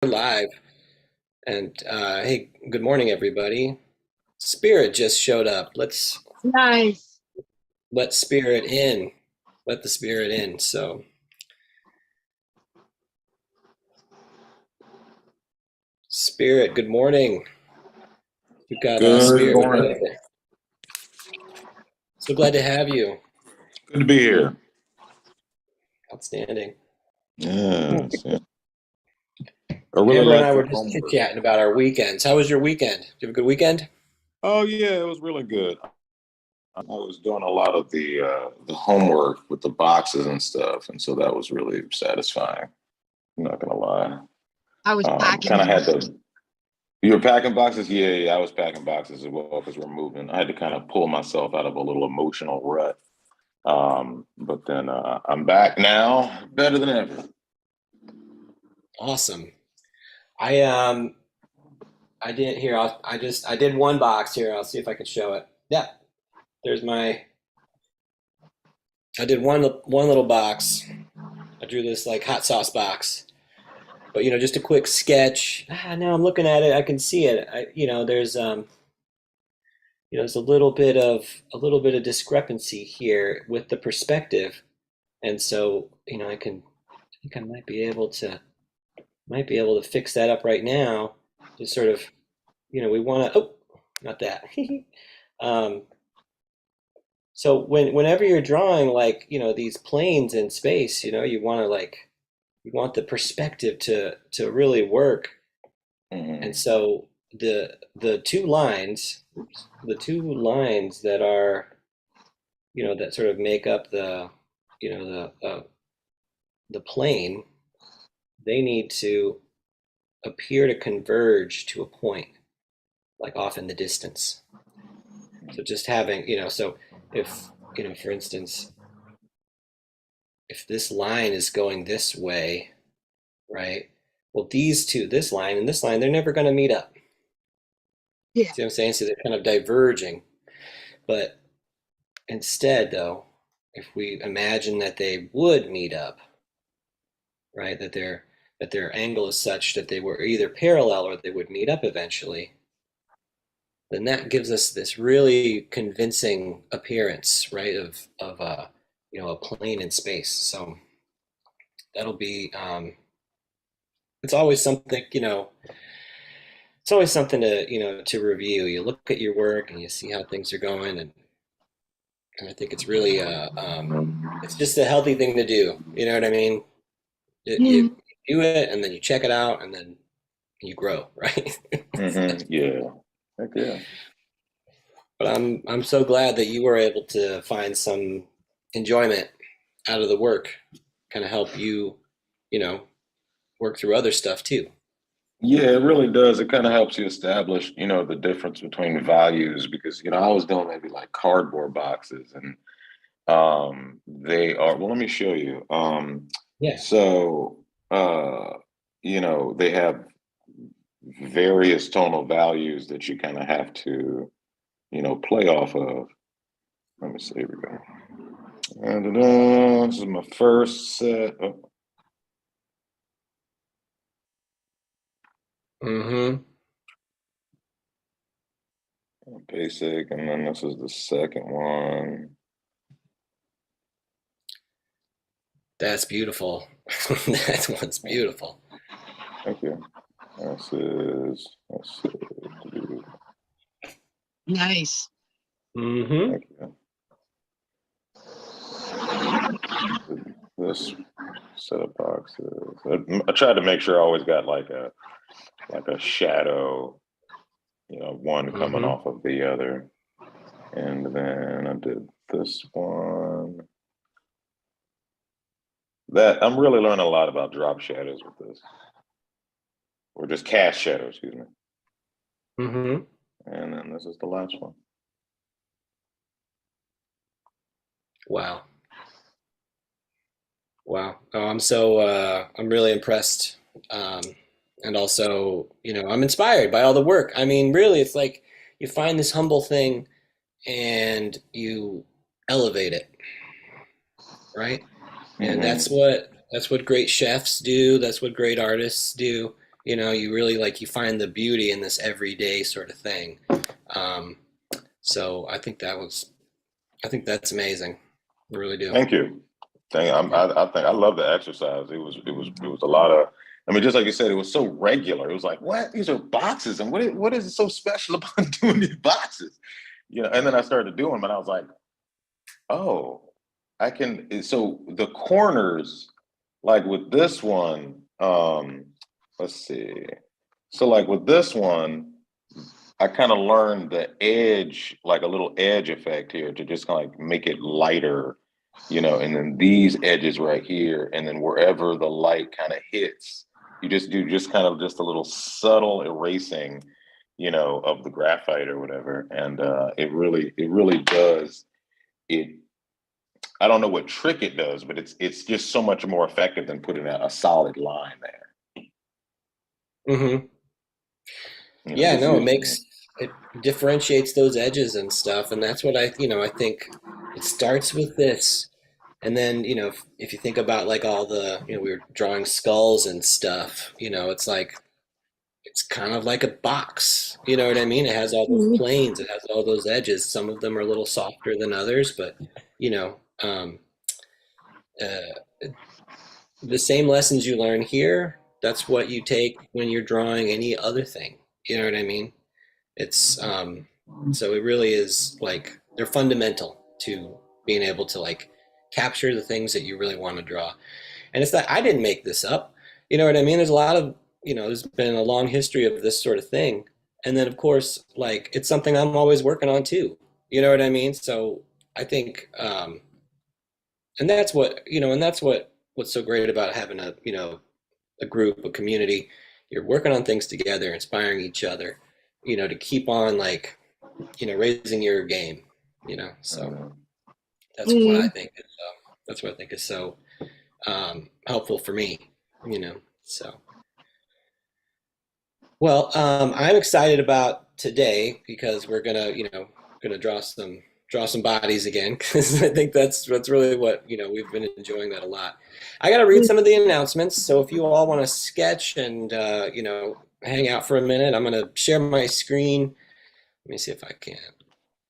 Live. And hey, good morning, everybody. Spirit just showed up. Let's Nice. let Spirit in. Let the Spirit in. So, Spirit, good morning. We've got Good Spirit. morning. So glad to have you. Good to be here. Outstanding. Yes. Yeah. I really Amber and like I the were just homework. chit-chatting about our weekends. How was your weekend? Did you have a good weekend? Oh yeah, it was really good. I was doing a lot of the homework with the boxes and stuff, and so that was really satisfying. I'm not gonna lie. I was Kind packing of had boxes. to. You were packing boxes? Yeah, yeah, I was packing boxes as well because we're moving. I had to kind of pull myself out of a little emotional rut. But then I'm back now, better than ever. Awesome. I I did here. I did one box here. I'll see if I can show it. Yeah, there's my. I did one little box. I drew this like hot sauce box, but just a quick sketch. Now I'm looking at it, I can see it. There's a little bit of discrepancy here with the perspective, and so I think I might be able to fix that up right now. Just sort of, we want to. Oh, not that. um, so whenever you're drawing like these planes in space, you want the perspective to really work. And Hmm. so the two lines, the two lines that are, that sort of make up you know, the plane, they need to appear to converge to a point, like off in the distance. So just having, so if, for instance, if this line is going this way, right? Well, these two, this line and this line, they're never going to meet up. Yeah. See what I'm saying? So they're kind of diverging. But instead, though, if we imagine that they would meet up, right, that their angle is such that they were either parallel or they would meet up eventually, then that gives us this really convincing appearance, right, of a plane in space. So that'll be it's always something, it's always something to review. You look at your work and you see how things are going, and I think it's really it's just a healthy thing to do. You know what I mean? You Mhm. do it and then you check it out and then you grow, right? Yeah. Heck yeah. But I'm so glad that you were able to find some enjoyment out of the work, kind of help you, you know, work through other stuff too. Yeah, it really does. It kind of helps you establish, the difference between values because, I was doing maybe like cardboard boxes and they are, well, let me show you. Yeah. So they have various tonal values that you kind of have to, play off of. Let me see, here we go. And this is my first set. Oh, Mm-hmm. basic, and then this is the second one. That's beautiful. That one's beautiful. Thank you. Let's see, Nice. Mm-hmm. thank you. This set of boxes. I tried to make sure I always got like a shadow, one coming Mm-hmm. off of the other. And then I did this one. That I'm really learning a lot about drop shadows with this, or just cast shadows, excuse me. Mm-hmm. And then this is the last one. Wow. Wow. Oh, I'm really impressed. Um, and also, I'm inspired by all the work. I mean, really, it's like you find this humble thing and you elevate it, right? And Hmm. that's what great chefs do. That's what great artists do. You really like you find the beauty in this everyday sort of thing. Um, so I think that's amazing. I really do. Thank you. Yeah. I think I love the exercise. It was a lot of. I mean, just like you said, it was so regular. It was like, what? These are boxes, and what is so special about doing these boxes? And then I started doing them, and I was like, oh, I can. So the corners, like with this one, let's see. So like with this one, I kind of learned the edge, like a little edge effect here to just kind of like make it lighter, and then these edges right here, and then wherever the light kind of hits, you just do just kind of just a little subtle erasing, of the graphite or whatever. And it really does it. I don't know what trick it does, but it's just so much more effective than putting a solid line there. Hmm. Yeah, Just no, using. it differentiates those edges and stuff, and that's what I think it starts with this. And then, if you think about like all the, we were drawing skulls and stuff, it's like it's kind of like a box. You know what I mean? It has all those Mhm. planes, it has all those edges. Some of them are a little softer than others, but you know, um, uh, the same lessons you learn here, that's what you take when you're drawing any other thing. You know what I mean? It's so it really is like they're fundamental to being able to like capture the things that you really want to draw. And it's that I didn't make this up. You know what I mean? There's a lot of, there's been a long history of this sort of thing. And then of course, like it's something I'm always working on too. You know what I mean? So I think and that's what, and that's what's so great about having a group, a community. You're working on things together, inspiring each other, to keep on like raising your game, so uh, that's what I Mhm. think is, that's what I think is so helpful for me, so well, I'm excited about today because we're gonna draw some bodies again because I think that's really what we've been enjoying that a lot. I got to read some of the announcements, so if you all want to sketch and hang out for a minute, I'm gonna share my screen. Let me see if I can.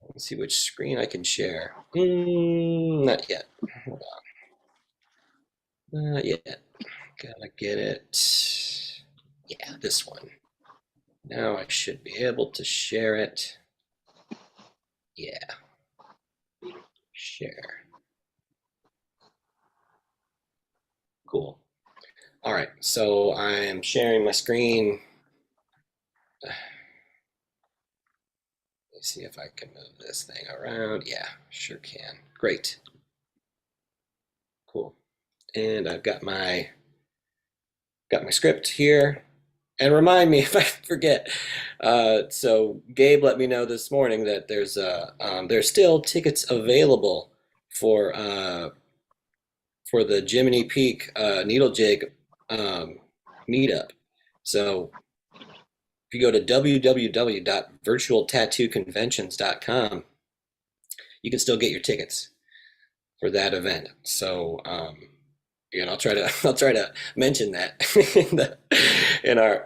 Let's see which screen I can share. Not yet. Hold on. Not yet. Gotta get it. Yeah, this one. Now I should be able to share it. Yeah, share. Cool. All right, so I am sharing my screen. Let me see if I can move this thing around. Yeah, sure can. Great. Cool. And I've got my script here. And remind me if I forget. So Gabe let me know this morning that there's still tickets available for uh, for the Jiminy Peak Needle Jig um, meetup. So if you go to www.virtualtattooconventions.com, you can still get your tickets for that event. So I'll try to mention that in our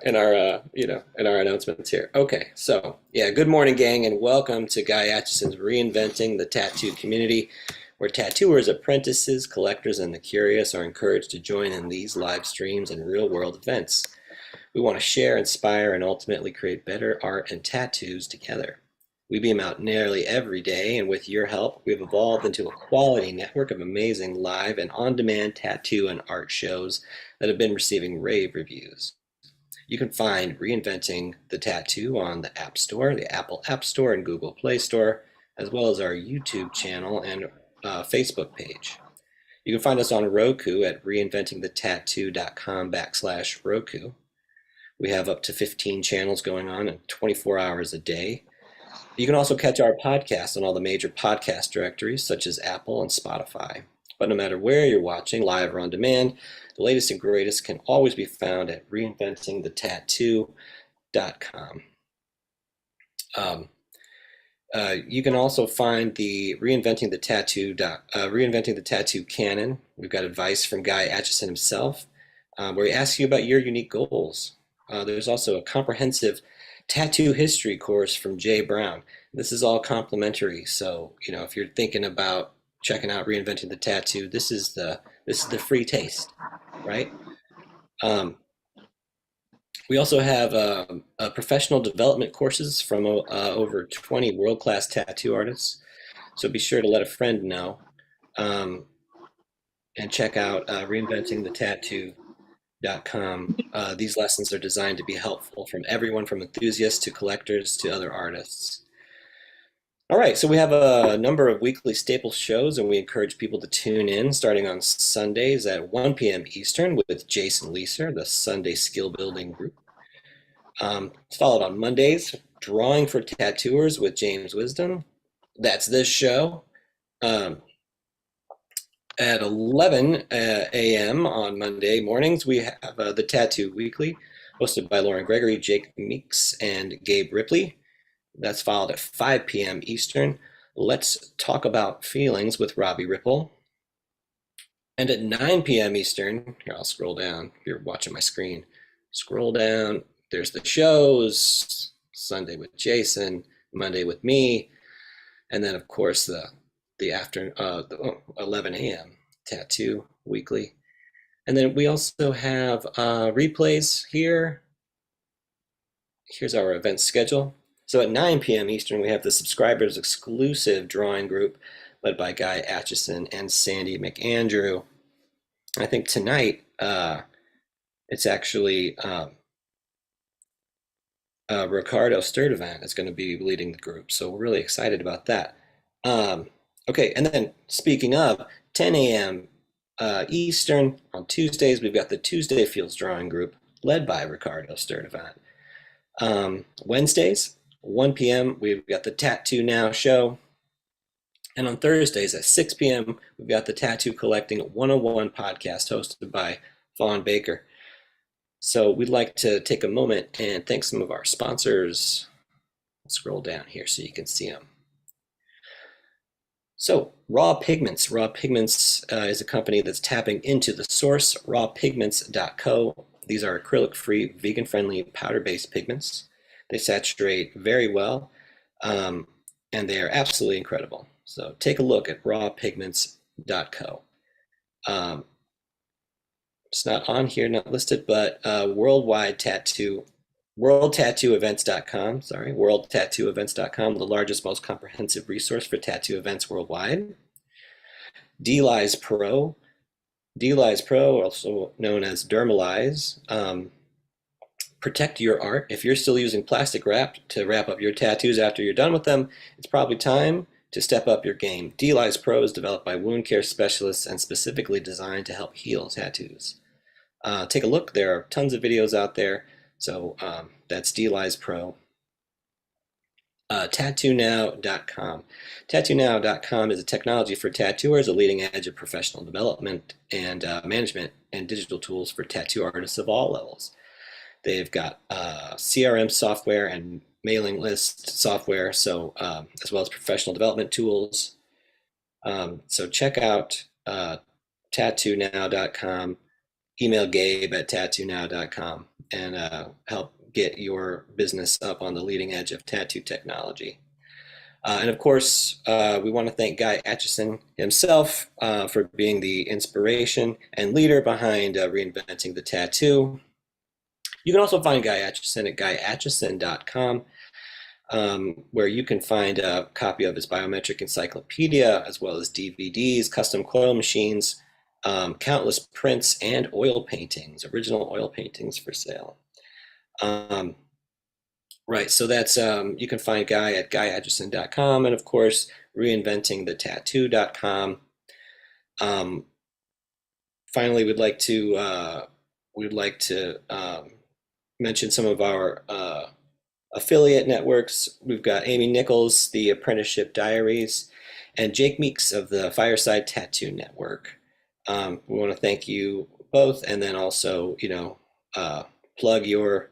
announcements here. Okay, so yeah, good morning, gang, and welcome to Guy Atchison's Reinventing the Tattoo Community, where tattooers, apprentices, collectors, and the curious are encouraged to join in these live streams and real-world events. We want to share, inspire, and ultimately create better art and tattoos together. We beam out nearly every day, and with your help, we've evolved into a quality network of amazing live and on demand tattoo and art shows that have been receiving rave reviews. You can find Reinventing the Tattoo on the App Store, the Apple App Store, and Google Play Store, as well as our YouTube channel and Facebook page. You can find us on Roku at reinventingthetattoo.com/Roku. We have up to 15 channels going on and 24 hours a day. You can also catch our podcast on all the major podcast directories such as Apple and Spotify. But no matter where you're watching, live or on demand, the latest and greatest can always be found at reinventingthetattoo.com. Um, you can also find the Reinventing the Tattoo canon. We've got advice from Guy Atchison himself, where he asks you about your unique goals. There's also a comprehensive tattoo history course from Jay Brown. This is all complimentary, so if you're thinking about checking out Reinventing the Tattoo, this is the free taste, right? Um, we also have professional development courses from over 20 world-class tattoo artists. So be sure to let a friend know, um, and check out reinventingthetattoo.com. These lessons are designed to be helpful from everyone from enthusiasts to collectors to other artists. All right, so we have a number of weekly staple shows, and we encourage people to tune in starting on Sundays at 1 p.m. Eastern with Jason Leeser, the Sunday Skill Building Group. It's followed on Mondays, Drawing for Tattooers with James Wisdom. That's this show. At 11 a.m. on Monday mornings, we have the Tattoo Weekly, hosted by Lauren Gregory, Jake Meeks, and Gabe Ripley. That's followed at 5 p.m. Eastern. Let's Talk About Feelings with Robbie Ripple. And at 9 p.m. Eastern, here I'll scroll down. If you're watching my screen, scroll down. There's the shows: Sunday with Jason, Monday with me, and then of course the 11 a.m. Tattoo Weekly. And then we also have replays here. Here's our event schedule. So at 9 p.m. Eastern, we have the subscribers exclusive drawing group led by Guy Atchison and Sandy McAndrew. I think tonight it's actually Ricardo Sturdivant is going to be leading the group. So we're really excited about that. Okay, and then speaking of 10 a.m. Eastern on Tuesdays, we've got the Tuesday Fields Drawing Group led by Ricardo Sturdivant. Wednesdays, 1 p.m., we've got the Tattoo Now show. And on Thursdays at 6 p.m., we've got the Tattoo Collecting 101 podcast hosted by Fawn Baker. So we'd like to take a moment and thank some of our sponsors. Let's scroll down here so you can see them. So Raw Pigments. Raw Pigments is a company that's tapping into the source, rawpigments.co. These are acrylic-free, vegan-friendly, powder-based pigments. They saturate very well, and they are absolutely incredible. So take a look at rawpigments.co. It's not on here, not listed, but worldtattooevents.com, the largest, most comprehensive resource for tattoo events worldwide. DLize Pro, also known as Dermalize. Protect your art. If you're still using plastic wrap to wrap up your tattoos after you're done with them, it's probably time to step up your game. DLize Pro is developed by wound care specialists and specifically designed to help heal tattoos. Take a look. There are tons of videos out there. So that's DLize Pro. TattooNow.com. TattooNow.com is a technology for tattooers, a leading edge of professional development and management and digital tools for tattoo artists of all levels. They've got CRM software and mailing list software, so as well as professional development tools. So check out TattooNow.com. Email Gabe at TattooNow.com and help get your business up on the leading edge of tattoo technology. And of course, we want to thank Guy Atchison himself for being the inspiration and leader behind Reinventing the Tattoo. You can also find Guy Atchison at guyatchison.com, where you can find a copy of his biometric encyclopedia, as well as DVDs, custom coil machines, countless prints, and oil paintings, original oil paintings for sale. Right, so that's you can find Guy at guyatchison.com, and of course reinventingthetattoo.com. Finally, we'd like to mention some of our affiliate networks. We've got Amy Nichols, the Apprenticeship Diaries, and Jake Meeks of the Fireside Tattoo Network. We want to thank you both, and then also, plug your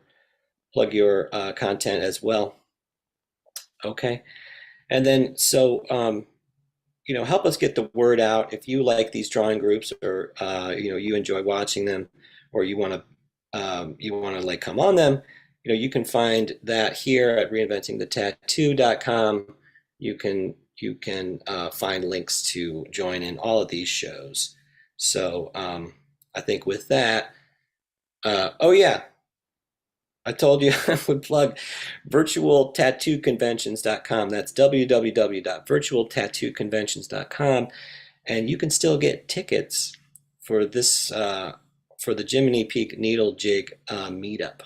content as well. Okay, and then so help us get the word out if you like these drawing groups, or you enjoy watching them, or you want to you want to like come on them, you can find that here at reinventingthetattoo.com. You can find links to join in all of these shows. So I think with that, oh yeah, I told you I would plug virtualtattooconventions.com. That's www.virtualtattooconventions.com, and you can still get tickets for this for the Jiminy Peak Needle Jig meetup.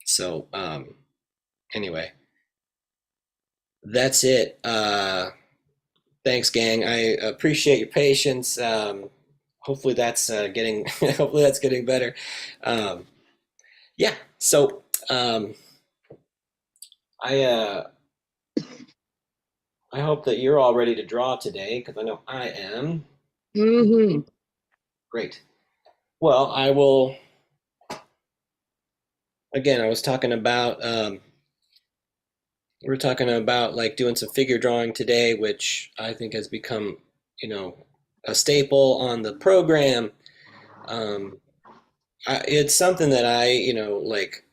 So anyway, that's it. Thanks, gang. I appreciate your patience. Hopefully that's getting hopefully that's getting better. Um, yeah. So I I hope that you're all ready to draw today because I know I am. Mm-hmm. Great. Well, I will. Again, I was talking about we are talking about like doing some figure drawing today, which I think has become, you know, a staple on the program. Um, it's something that like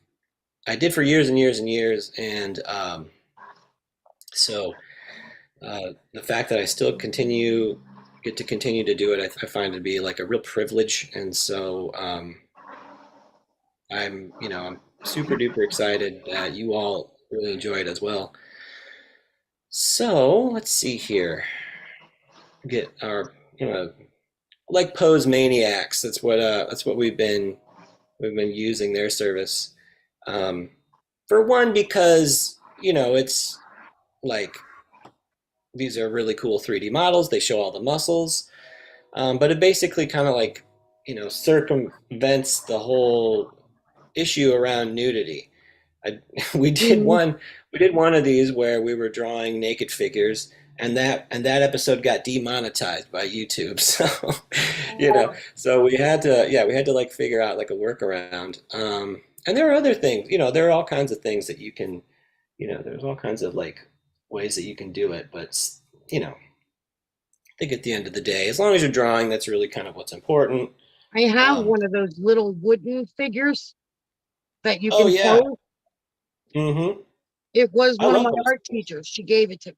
I did for years and years and years, and so the fact that I still get to continue to do it, I find to be like a real privilege, and so I'm super duper excited that you all really enjoy it as well. So let's see here. Get our like pose maniacs. That's what we've been using their service. Um, for one, because it's like these are really cool 3D models. They show all the muscles, but it basically kind of like circumvents the whole issue around nudity. I, we did Mm-hmm. one we did one of these where we were drawing naked figures, and that episode got demonetized by YouTube. So so we had to like figure out like a workaround. And there are other things, there are all kinds of things that you can, there's all kinds of like ways that you can do it, but I think at the end of the day, as long as you're drawing, that's really kind of what's important. I have Um, one of those little wooden figures that you oh can yeah. pose. hmm It was I one of love my those art things. teachers. She gave it to me.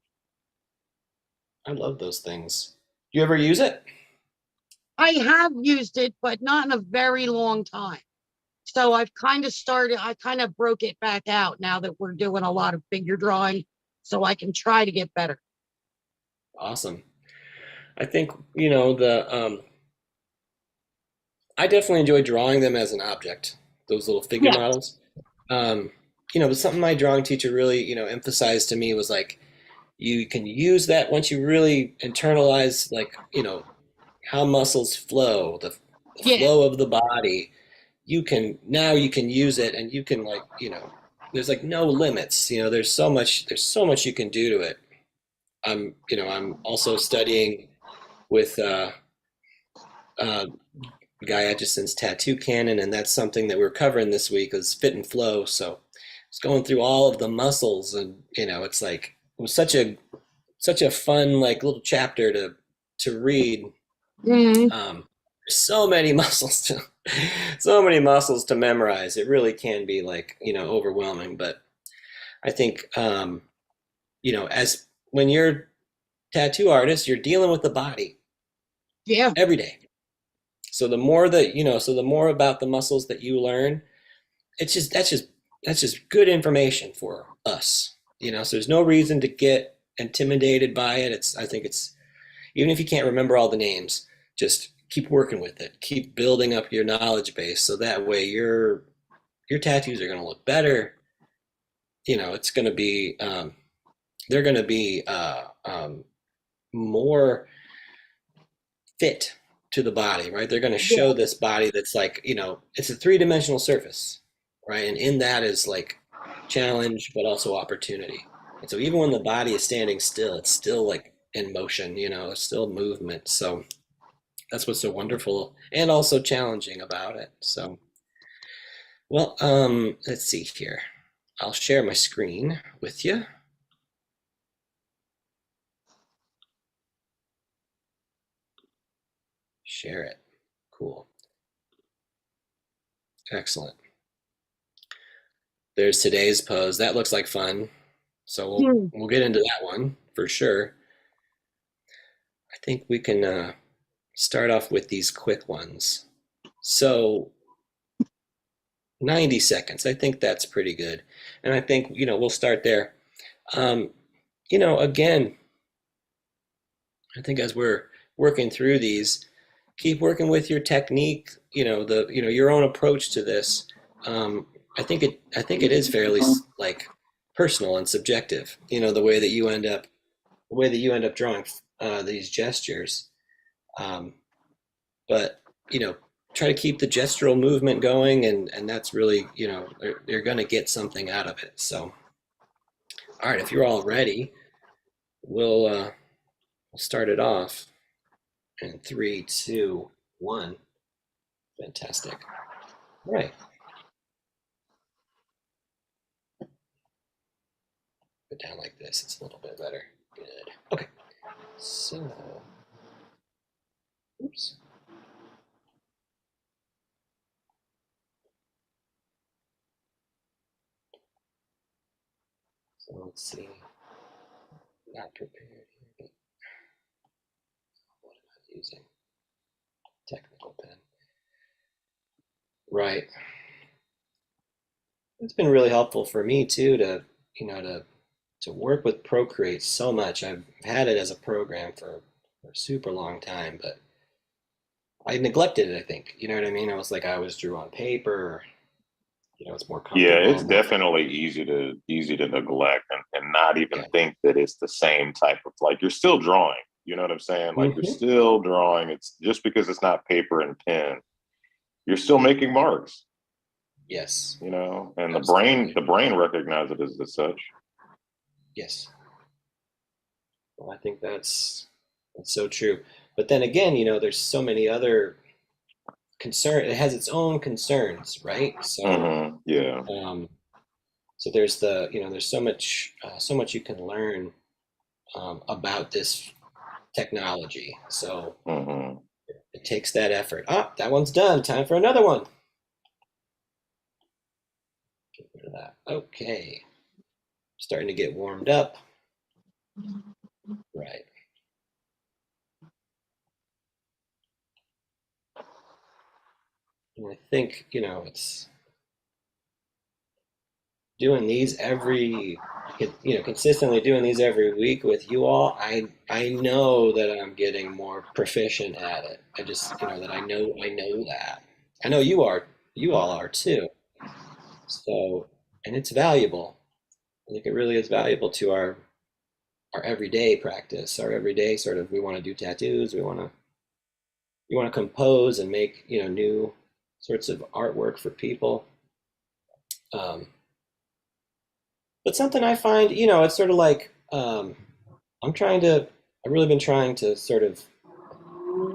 I love those things. Do you ever use it? I have used it, but not in a very long time. So I kind of broke it back out now that we're doing a lot of figure drawing so I can try to get better. Awesome. I think, I definitely enjoy drawing them as an object, those little figure Yeah, models. Um, but something my drawing teacher really, emphasized to me was like, you can use that once you really internalize, like, how muscles flow, the yeah, flow of the body. You can use it, and you can like, there's like no limits. There's so much you can do to it. I'm also studying with uh, Guy Etchison's tattoo canon, and that's something that we're covering this week is fit and flow. So it's going through all of the muscles, and it's like it was such a fun like little chapter to read. mm, So many muscles so many muscles to memorize. It really can be like overwhelming, but I think as when you're a tattoo artist, you're dealing with the body yeah, every day. So the more about the muscles that you learn, it's just that's just good information for us. So there's no reason to get intimidated by it. I think it's even if you can't remember all the names, just keep working with it. Keep building up your knowledge base so that way your tattoos are going to look better. It's going to be they're going to be more fit to the body, right? They're going to yeah, show this body that's like, it's a three-dimensional surface, right? And in that is like challenge, but also opportunity. And so even when the body is standing still, it's still like in motion, it's still movement. So that's what's so wonderful and also challenging about it. So, well, let's see here. I'll share my screen with you. Share it. Cool. Excellent. There's today's pose. That looks like fun. So Hmm. we'll get into that one for sure. I think we can start off with these quick ones. So 90 seconds. I think that's pretty good. And I think, we'll start there. Um, again, I think as we're working through these, keep working with your technique, your own approach to this. I think it is fairly like personal and subjective, the way that you end up drawing these gestures. Um, but try to keep the gestural movement going, and that's really, you're going to get something out of it. So, all right, if you're all ready, we'll start it off in three, two, one. Fantastic. All right. Put down like this. It's a little bit better. Good. Okay. So, oops. So let's see. Not prepared here, but what am I using? Technical pen. Right. It's been really helpful for me too you know, to work with Procreate so much. I've had it as a program for a super long time, but I neglected it, I think. You know what I mean? I was like, I always drew on paper. It's more Yeah, it's comfortable. definitely easy to neglect and not even Yeah. think that it's the same type of, like, you're still drawing. You know what I'm saying? Like, you're Hmm. still drawing. It's just because it's not paper and pen, you're still making marks, Yes, and absolutely. the brain recognizes it as such. Yes. Well, I think that's so true. But then again, there's so many other concern. It has its own concerns, right? So, Yeah. um, so there's so much you can learn about this technology. So hmm it takes that effort. Ah, that one's done. Time for another one. Get rid of that. Okay, starting to get warmed up. Right. And I think it's doing these consistently doing these every week with you all. I know that I'm getting more proficient at it. I just that I know that. I know you all are too. So, and it's valuable. I think it really is valuable to our everyday practice, our everyday sort of, we want to do tattoos, we want to compose and make new sorts of artwork for people. Um, but something I find, it's sort of like, I'm trying to, I've really been trying to sort of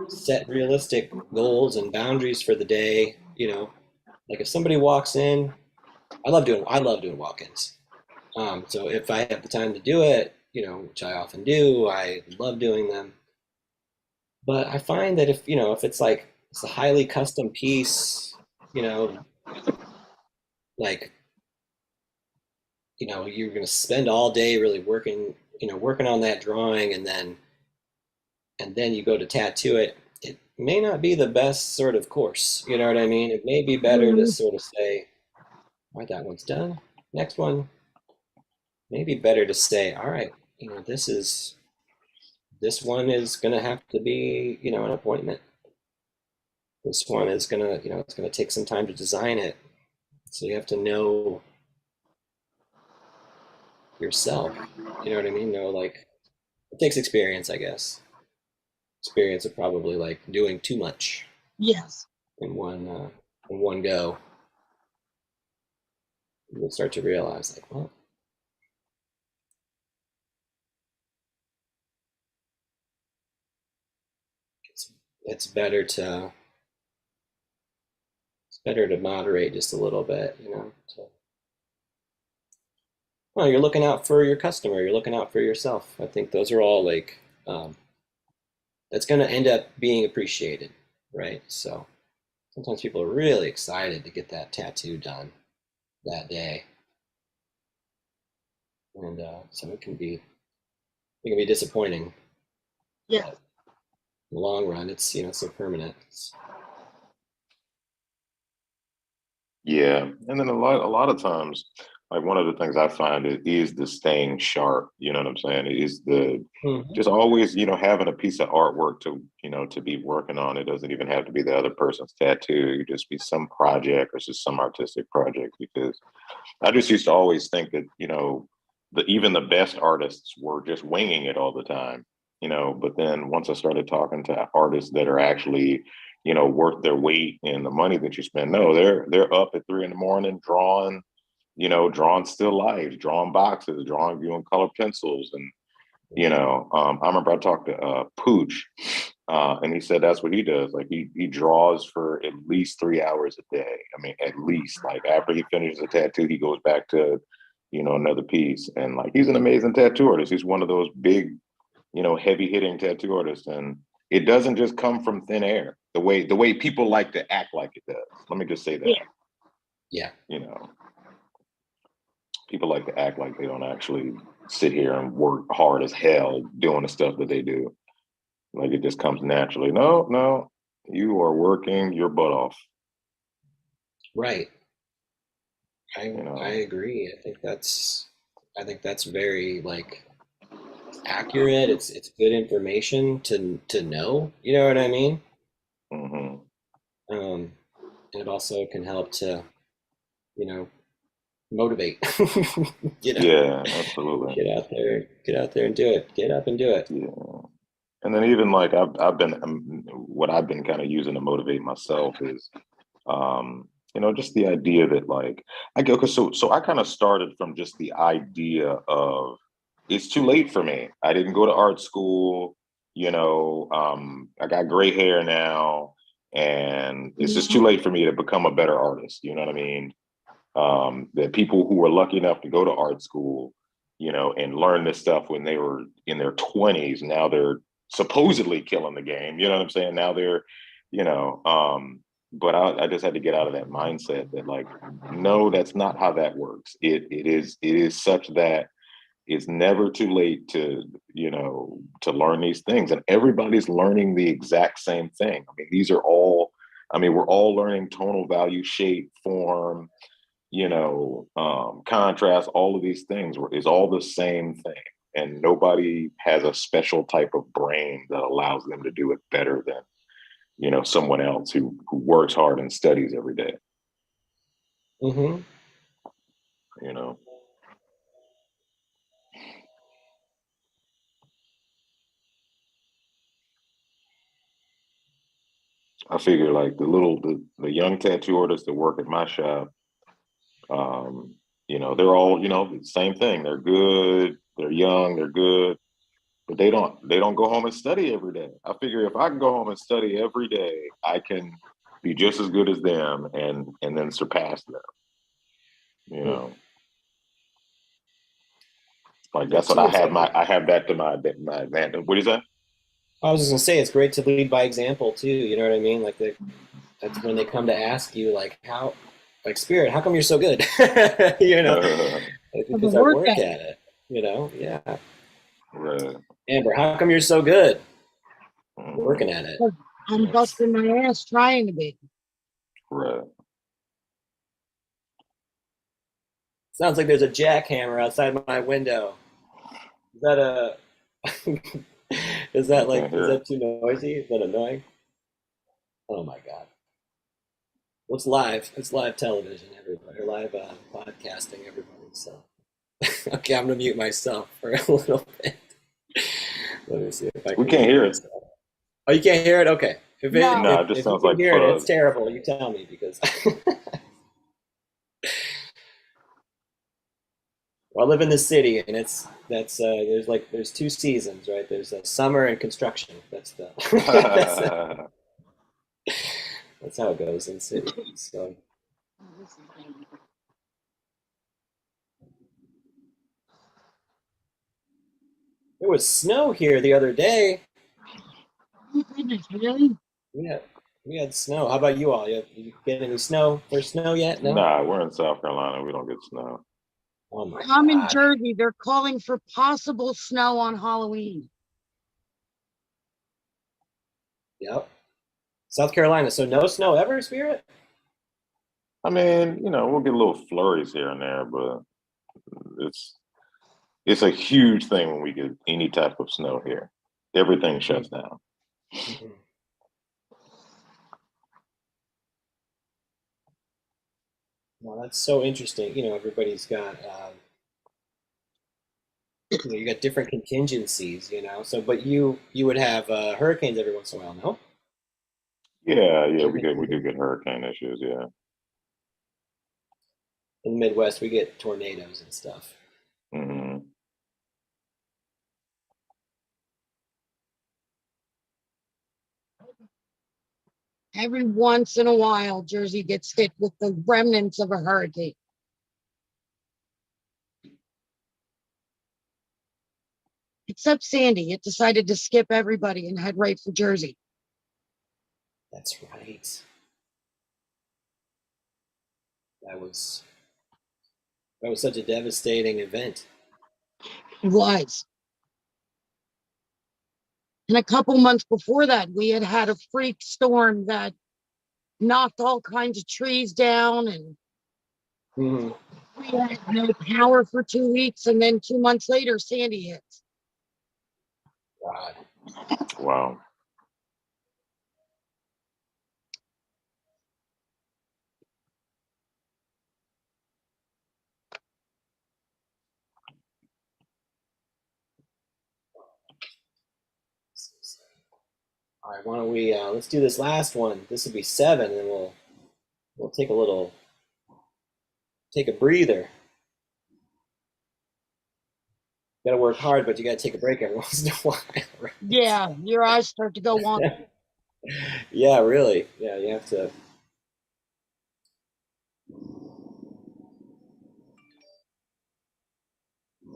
set realistic goals and boundaries for the day. Like if somebody walks in, I love doing walk-ins. So if I have the time to do it, which I often do, I love doing them. But I find that if it's like it's a highly custom piece, you know, like you're going to spend all day really working on that drawing, and then you go to tattoo it. It may not be the best sort of course. You know what I mean? It may be better to Mhm. sort of say, all right, that one's done. Next one, maybe better to say, all right, this one is going to have to be, an appointment. This one is going to, it's going to take some time to design it. So you have to know yourself. You know what I mean? Know, like, it takes experience, I guess. Experience of probably like doing too much Yes. in one go. You'll start to realize, like, well, it's it's better to moderate just a little bit. Well, you're looking out for your customer. You're looking out for yourself. I think those are all like, that's going to end up being appreciated, right? So sometimes people are really excited to get that tattoo done that day, and so it can be disappointing. Yeah. But in the long run, it's so permanent. Yeah, and then a lot of times, like one of the things I find is the staying sharp. You know what I'm saying? It is the Mhm. just always, having a piece of artwork to be working on. It doesn't even have to be the other person's tattoo. It could just be some project or just some artistic project. Because I just used to always think that, even the best artists were just winging it all the time. But then once I started talking to artists that are actually, worth their weight in the money that you spend, no, they're up at 3 in the morning drawing, drawing still lifes, drawing boxes, drawing viewing color pencils. And, I remember I talked to Pooch, and he said that's what he does. Like he draws for at least 3 hours a day. I mean, at least. Like after he finishes a tattoo, he goes back to, another piece. And like he's an amazing tattoo artist. He's one of those big, heavy hitting tattoo artists. And it doesn't just come from thin air the way people like to act like it does. Let me just say that. Yeah. Yeah. You know, people like to act like they don't actually sit here and work hard as hell doing the stuff that they do. Like it just comes naturally. No, no, you are working your butt off. Right. I You know. agree. I think that's very like accurate. It's good information to know. You know what I mean? Hmm. Um, and it also can help to you know motivate. you know, Yeah, absolutely. get out there and do it. Get up and do it. Yeah. And then even like I've been what I've been kind of using to motivate myself is just the idea that like I go because so I kind of started from just the idea of it's too late for me. I didn't go to art school, I got gray hair now, and it's just too Mhm. late for me to become a better artist. You know what I mean? That people who were lucky enough to go to art school, and learn this stuff when they were in their 20s, now they're supposedly killing the game. You know what I'm saying? Now they're, you know, but I just had to get out of that mindset that like, no, that's not how that works. It is such that it's never too late to learn these things, and everybody's learning the exact same thing. I mean, these are all. I mean, we're all learning tonal value, shape, form, contrast, all of these things is all the same thing. And nobody has a special type of brain that allows them to do it better than, someone else who works hard and studies every day, Hmm. you know. I figure like the young tattoo artists that work at my shop, um, they're all, the same thing. They're good, they're young, they're good, but they don't go home and study every day. I figure if I can go home and study every day, I can be just as good as them and then surpass them. You know, like That that's what too. I It's have like I have that to my advantage. What do you say? I was just gonna say, it's great to lead by example too. You know what I mean? Like that's when they come to ask you, like like Spirit, how come you're so good? you know, like, For the because I work work ethic. at it. Yeah. Right. Amber, how come you're so good? Working Hmm. at it. 'Cause I'm That's busting my ass trying to be. Right. sounds like there's a jackhammer outside my window. Is that a? is I that can't like? Is hear it. that too noisy? Is that annoying? Oh my god! What's live? It's live television, everybody. Or live podcasting, everybody. So okay, I'm gonna mute myself for a little bit. Let me see if I We can can't mute hear it. myself. Oh, you can't hear it? Okay. If it No. No, if, it just if you sounds can like hear it, it's fuzz. terrible. You tell me because well, I live in the city, and there's two seasons, right? There's summer and construction. That's the that's that's how it goes in cities. So there was snow here the other day. Oh, goodness, really? Yeah, We had snow. How about you all? You get any snow? There's snow yet? No? Nah, we're in South Carolina. We don't get snow. Oh my I'm in God. Jersey. They're calling for possible snow on Halloween. Yep. South Carolina. So no snow ever, Spirit? I mean, we'll get little flurries here and there, but it's it's a huge thing when we get any type of snow here. Everything shuts down. Mhm. Well, that's so interesting. Everybody's got, you got different contingencies, So, but you would have hurricanes every once in a while, no? Yeah, yeah, In we do get hurricane issues, yeah. the Midwest, we get tornadoes and stuff. Hmm. Every once in a while, Jersey gets hit with the remnants of a hurricane. Except Sandy. It decided to skip everybody and head right for Jersey. That's right. That was that was such a devastating event. It was. And a couple months before that, we had had a freak storm that knocked all kinds of trees down, and Hmm. we had no power for 2 weeks. And then 2 months later, Sandy hits. God. Wow. All right, why don't we let's do this last one. This will be seven, and then we'll take a breather. Got to work hard, but you got to take a break every once in a while. Right? Yeah, your eyes start to go wonky. Yeah, really. Yeah, you have to.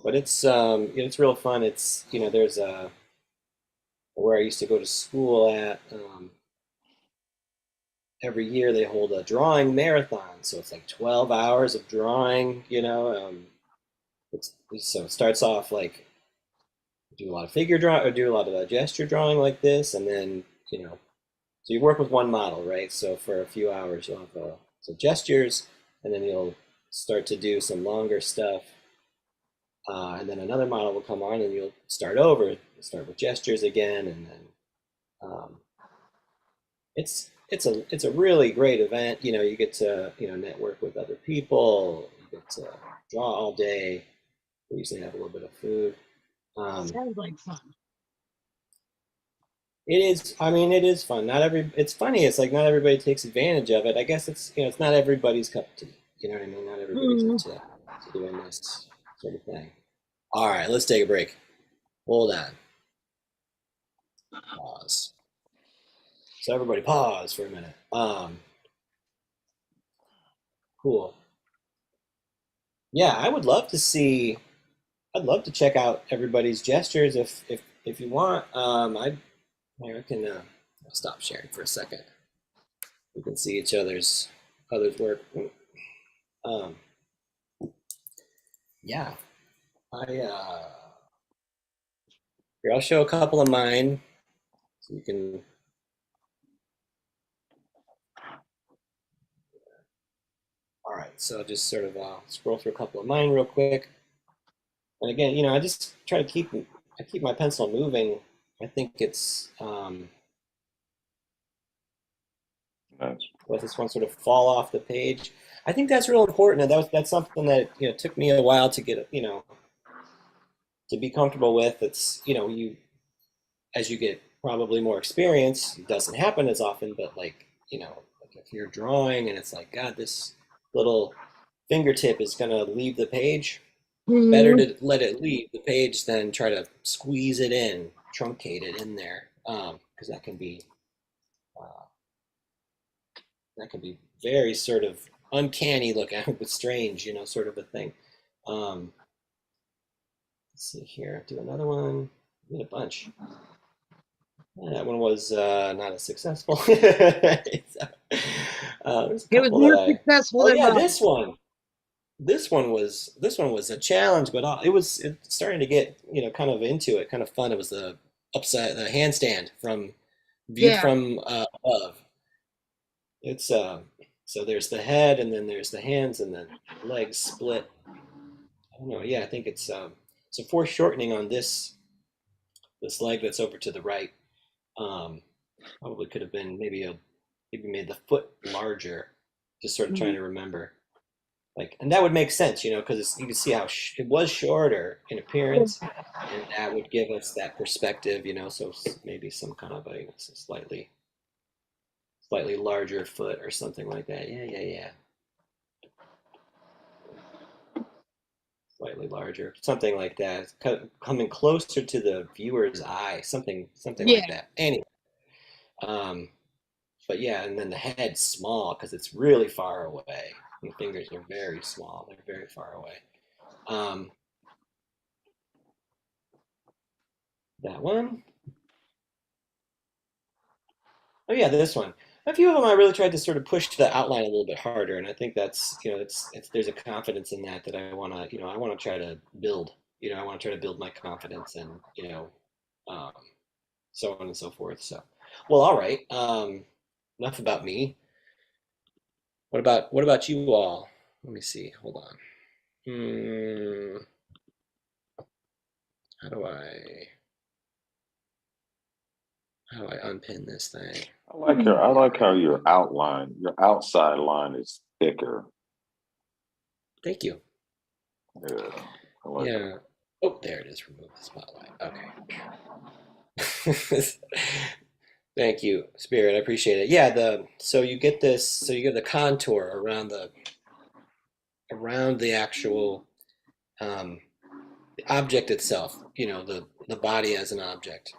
But it's real fun. It's there's where I used to go to school at. Every year they hold a drawing marathon, so it's like 12 hours of drawing. So it starts off like do a lot of figure draw or do a lot of gesture drawing like this, and then so you work with one model, right? So for a few hours you'll have some gestures, and then you'll start to do some longer stuff, and then another model will come on, and you'll start over, start with gestures again, and then um, it's a really great event. You get to network with other people. You get to draw all day. We usually have a little bit of food. Um, Sounds like fun. It is. I mean, it is fun. Not every. It's funny. It's like not everybody takes advantage of it. I guess it's not everybody's cup of tea. You know what I mean? Not everybody's Mm. into doing this sort of thing. All right, let's take a break. Hold on. Pause. So everybody, pause for a minute. Cool. Yeah, I would love to see. I'd love to check out everybody's gestures if you want. I can stop sharing for a second. We can see each other's work. Um, yeah, I here I'll show a couple of mine so you can. All right, so I'll just sort of scroll through a couple of mine real quick. And again, I just try to keep my pencil moving. I think it's Nice. let this one sort of fall off the page. I think that's real important, and that's something that took me a while to get to be comfortable with. It's you as you get probably more experience, it doesn't happen as often, but like if you're drawing and it's like, God, this little fingertip is going to leave the page, better Mm. to let it leave the page than try to squeeze it in, truncate it in there, because uh, that can be very sort of uncanny looking, but strange, sort of a thing. Um, let's see here, do another one. I made a bunch. That one was not as successful. There's a It was couple that more I. successful Oh than yeah, mine. this one was a challenge, but it's starting to get kind of into it, kind of fun. It was the handstand from viewed Yeah. from above. It's so there's the head, and then there's the hands, and then legs split. I don't know. Yeah, I think it's a foreshortening on this leg that's over to the right. Um, Probably could have been maybe made the foot larger. Just sort of trying Mhm. to remember. Like, and that would make sense, because you can see how it was shorter in appearance, and that would give us that perspective, so maybe some kind of a slightly larger foot or something like that. Yeah, yeah, yeah. Slightly larger, something like that. Coming closer to the viewer's eye, something like Yeah. that. Anyway, um, but yeah, and then the head's small because it's really far away. The fingers are very small; they're very far away. Um, that one. Oh yeah, this one. A few of them I really tried to sort of push the outline a little bit harder, and I think that's it's there's a confidence in that I want to I want to try to build. I want to try to build my confidence and um, so on and so forth. So, well, all right. Enough about me. What about you all? Let me see. Hold on. Hmm, how do I how do I unpin this thing? I like how your outline, your outside line is thicker. Thank you. Yeah, I like that. Yeah. Oh, there it is. Remove the spotlight. Okay. Thank you, Spirit. I appreciate it. Yeah, so you get this, so you get the contour around the actual um, the object itself. The body as an object.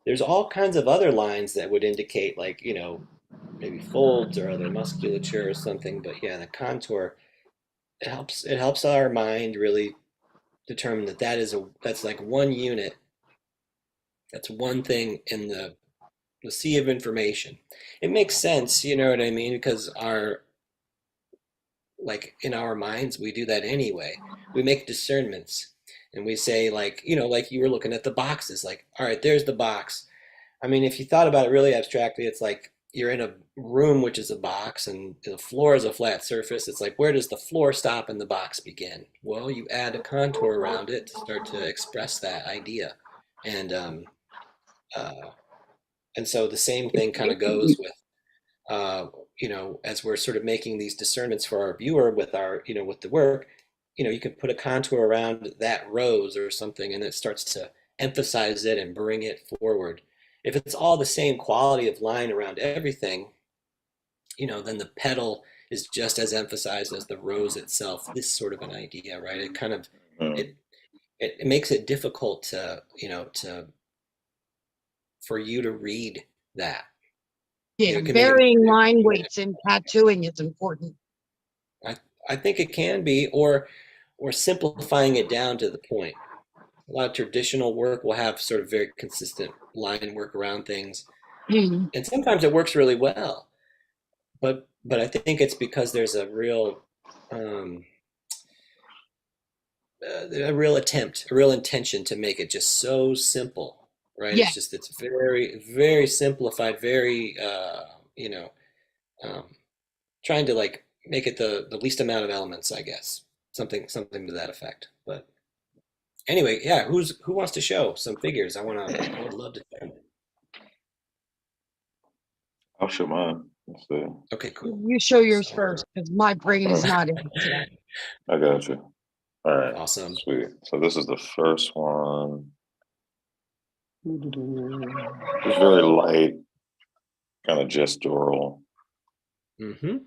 There's all kinds of other lines that would indicate, like, maybe folds or other musculature or something. But yeah, the contour, it helps our mind really determine that's like one unit. That's one thing in the sea of information. It makes sense, you know what I mean? Because like in our minds, we do that anyway. We make discernments, and we say, like, like you were looking at the boxes, like, all right, there's the box. I mean, if you thought about it really abstractly, it's like you're in a room which is a box, and the floor is a flat surface. It's like, where does the floor stop and the box begin? Well, you add a contour around it to start to express that idea. And uh, and so the same thing kind of goes with uh, as we're sort of making these discernments for our viewer with with the work, you can put a contour around that rose or something, and it starts to emphasize it and bring it forward. If it's all the same quality of line around everything, then the petal is just as emphasized as the rose itself. This sort of an idea, right? It kind of Mm. it it makes it difficult to for you to read that. Yeah. It can make it Varying more line intuitive. weights in tattooing is important. I I think it can be, or simplifying it down to the point. A lot of traditional work will have sort of very consistent line work around things, Mhm. and sometimes it works really well. But I think it's because there's um, a real intention to make it just so simple, right? Yeah. It's very very simplified, very you know um, trying to like make it the least amount of elements, I guess. Something to that effect. But anyway, yeah, who wants to show some figures? I would love to show them. I'll show mine. Let's see. Okay, cool. You show yours So first because my brain is not in it today. I got you. All right, awesome. sweet. So this is the first one. It's very light, kind of gestural. Hmm.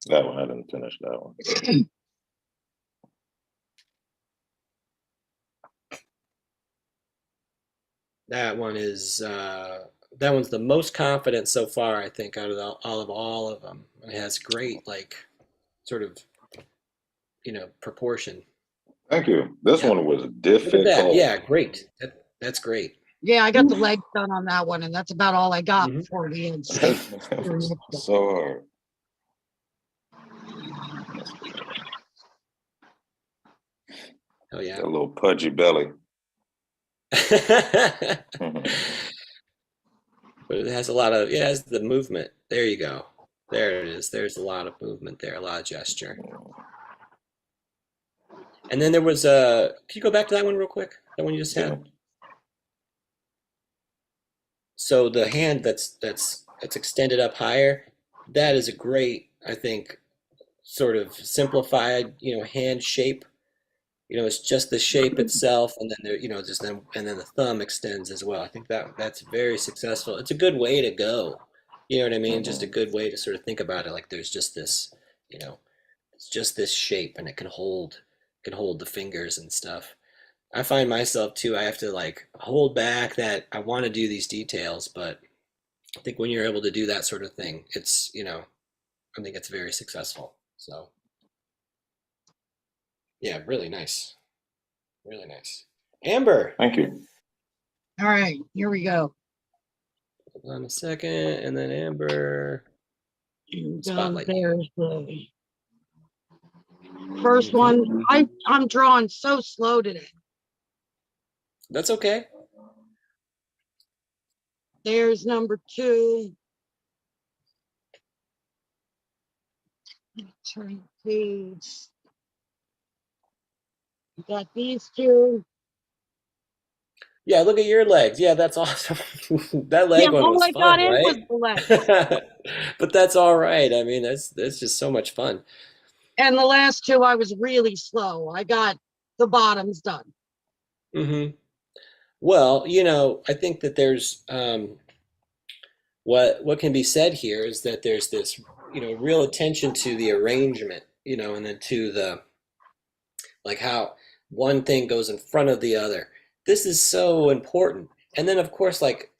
That one, I didn't finish that one. That one is that one's the most confident so far, I think, out of all of them. It has great, like, sort of proportion. Thank you. This Yeah. one was Look at that. difficult. Yeah, great. That's great. Yeah, I got the legs done on that one, and that's about all I got Hmm. before the shape was pretty much done. So hard. Oh yeah. Got a little pudgy belly. But it has a lot of, it has the movement. There you go. There it is. There's a lot of movement there, a lot of gesture. And then there was a, can you go back to that one real quick? That one you just Yeah. had? So the hand that's extended up higher, that is a great, I think, sort of simplified, hand shape. It's just the shape itself, and then there, just then, and then the thumb extends as well. I think that's very successful. It's a good way to go. You know what I mean? Just a Mhm. good way to sort of think about it. Like there's just this, you know, it's just this shape, and it can hold the fingers and stuff. I find myself too. I have to like hold back that I want to do these details, but I think when you're able to do that sort of thing, I think it's very successful. So yeah, really nice, really nice. Amber, Thank you. All right, here we go. hold on a second, and then Amber, And spotlight you. there's the first Hmm. one. I'm drawing so slow today. That's okay. There's number two. Turn page. You got these two. Yeah, look at your legs. Yeah, that's awesome. That Yeah, leg one all was I got fun, in was right? the legs. But that's all right. I mean, that's just so much fun. And the last two, I was really slow. I got the bottoms done. Hmm. Well, I think that there's what can be said here is that there's this, real attention to the arrangement, and then to the like how one thing goes in front of the other. This is so important. And then of course, like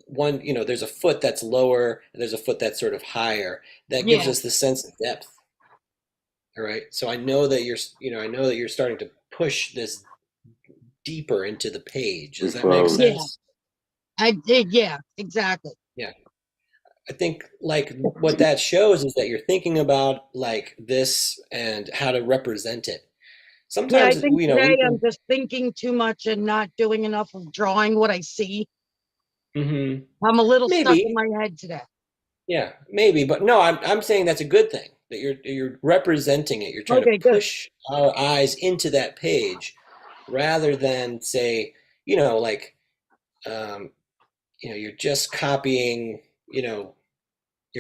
one, there's a foot that's lower and there's a foot that's sort of higher. That gives Yeah, us the sense of depth. All right. So I know that you're starting to push this deeper into the page. We Does that make froze. yeah, sense? I did. Yeah, exactly. Yeah. I think like what that shows is that you're thinking about like this and how to represent it. Yeah, I Sometimes, think we today I'm can. just thinking too much and not doing enough of drawing what I see. Mhm. I'm a little stuck in Maybe. my head today. Yeah, maybe, but no, I'm saying that's a good thing that you're representing it. You're trying to Okay, good. push our eyes into that page rather than say, like, um, you're just copying, you're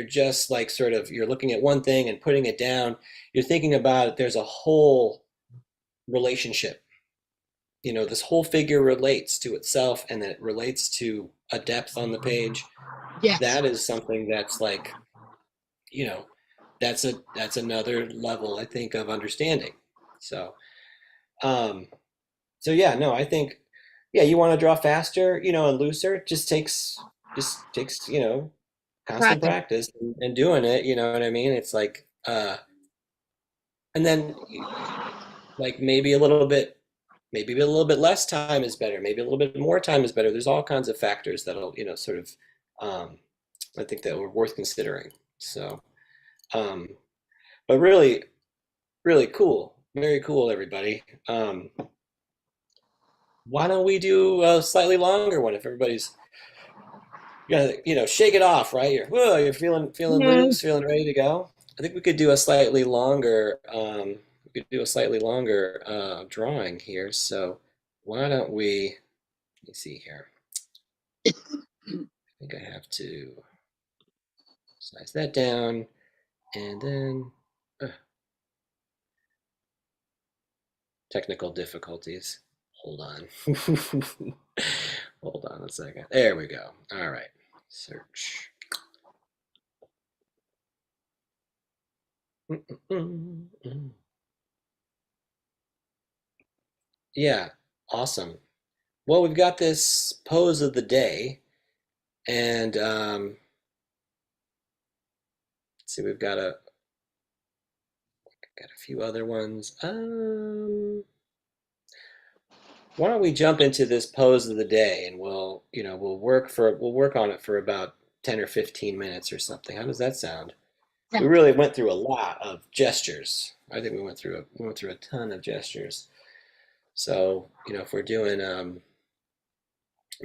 just like sort of you're looking at one thing and putting it down. You're thinking about it. There's a whole relationship. This whole figure relates to itself, and then it relates to a depth on the page. Yes. That is something that's like, you know that's another level, I think, of understanding. So um so yeah, no, I think, yeah, you want to draw faster, and looser. It just takes constant Practice. practice and doing it, you know what I mean? It's like and then like maybe a little bit less time is better, maybe a little bit more time is better. There's all kinds of factors that'll, sort of I think that were worth considering. So um but really, really cool. Very cool, everybody. Why don't we do a slightly longer one if everybody's gonna, shake it off, right? You're feeling Yeah. loose, feeling ready to go. I think we could do a slightly longer drawing here. So why don't we, let me see here. I think I have to size that down and then technical difficulties. Hold on. Hold on a second. There we go. All right. Search. Yeah, awesome. Well, we've got this pose of the day, and let's see, we've got a few other ones. why don't we jump into this pose of the day, and we'll work on it for about 10 or 15 minutes or something. How does that sound? We Sounds really good. went through a lot of gestures. I think we went through a ton of gestures. So, if we're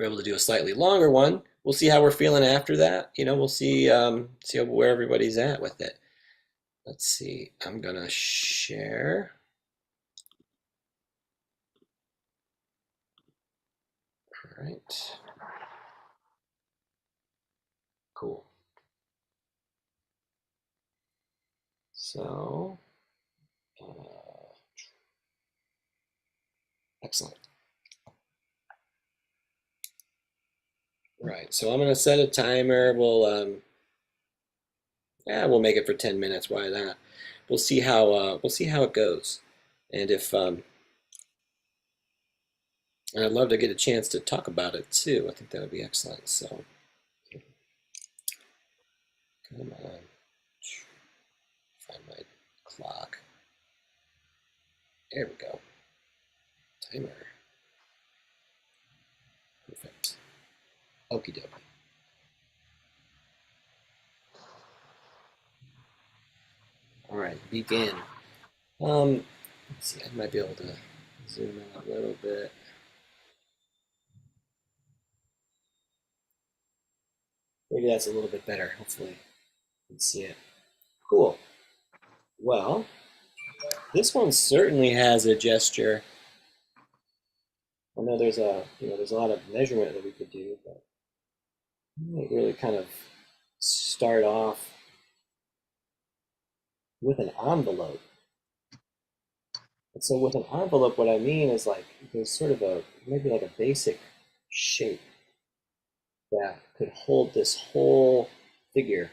able to do a slightly longer one, we'll see how we're feeling after that. We'll see where everybody's at with it. Let's see. I'm gonna share. All right. Cool. So, excellent. Right. So I'm gonna set a timer. We'll make it for 10 minutes. Why not? We'll see how it goes. And if and I'd love to get a chance to talk about it too. I think that would be excellent. So come on, find my clock. There we go. Timer. Perfect. Okie dokie. All right, begin. Let's see. I might be able to zoom out a little bit. Maybe that's a little bit better. Hopefully, you can see it. Cool. Well, this one certainly has a gesture. I know there's a lot of measurement that we could do, but I might really kind of start off with an envelope. And so with an envelope, what I mean is like there's sort of maybe like a basic shape that could hold this whole figure.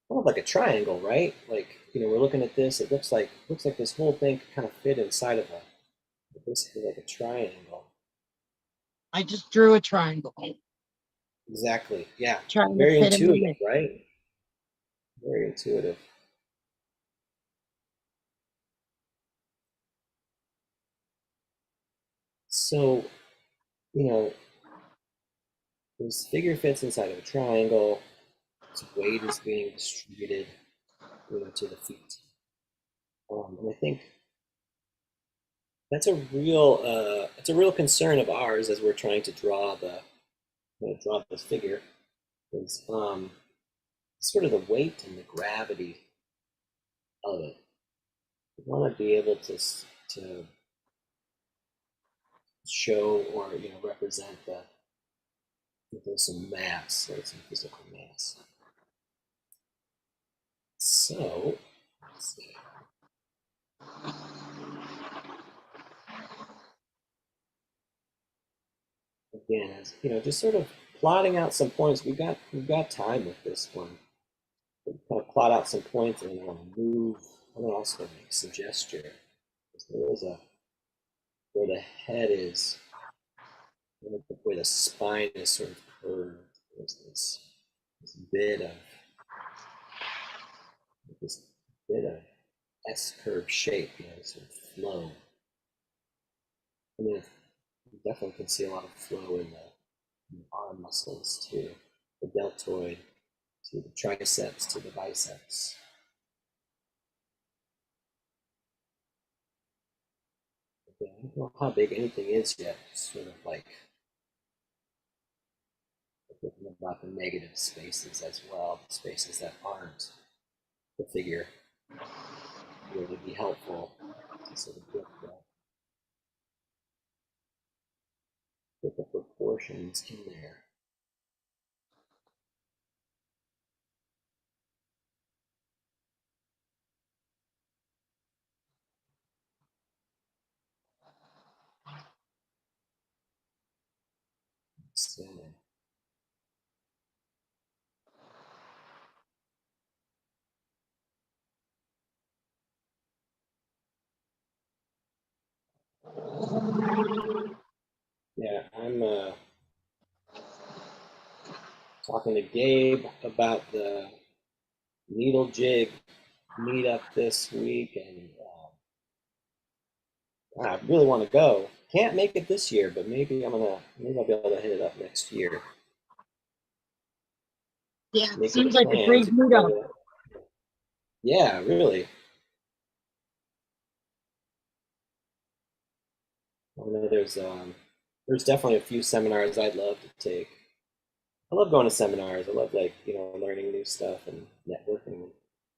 Kind of like a triangle, right? Like, we're looking at this, it looks like this whole thing could kind of fit inside of basically like a triangle. I just drew a triangle, Exactly. Yeah. trying to Very fit him in intuitive, there. right? Very intuitive. So, you know, this figure fits inside of a triangle. Its weight is being distributed, to the feet. And I think it's a real concern of ours as we're trying to draw this figure is sort of the weight and the gravity of it. We want to be able to show or represent that there's some mass, there's some physical mass. So let's see. Again, as just sort of plotting out some points. We've got time with this one. We'll kind of plot out some points, and then I want to move. I want to also make some gesture. There is where the head is, where the spine is sort of curved. There's this bit of this bit of S curve shape, sort of flow. I mean, you definitely can see a lot of flow in the arm muscles too, the deltoid to the triceps to the biceps. I don't know how big anything is yet. Sort of like thinking about the negative spaces as well, the spaces that aren't the figure. It would be helpful to sort of get the proportions in there. So, yeah, I'm talking to Gabe about the needle jig meetup this week, and I really want to go. Can't make it this year, but maybe maybe I'll be able to hit it up next year. Yeah, it Make it seems a like a plan great to go meetup. to. Yeah, really. I know there's definitely a few seminars I'd love to take. I love going to seminars. I love like learning new stuff and networking and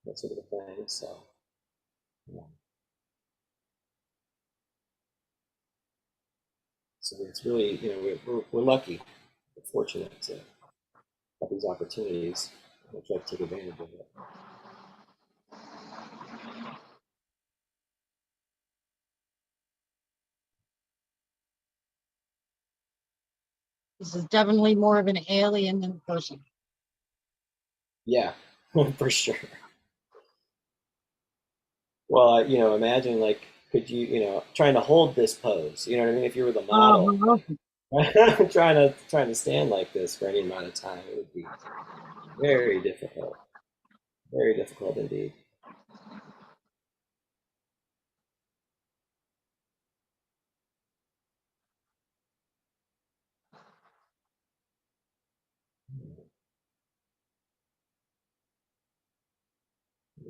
that sort of a thing. So yeah. So it's really we're lucky, we're fortunate to have these opportunities. We'll try to take advantage of it. This is definitely more of an alien than a person. Yeah, for sure. Well, imagine like could trying to hold this pose? You know what I mean? If you were the model, Uh-huh. trying to stand like this for any amount of time, it would be very difficult. Very difficult indeed.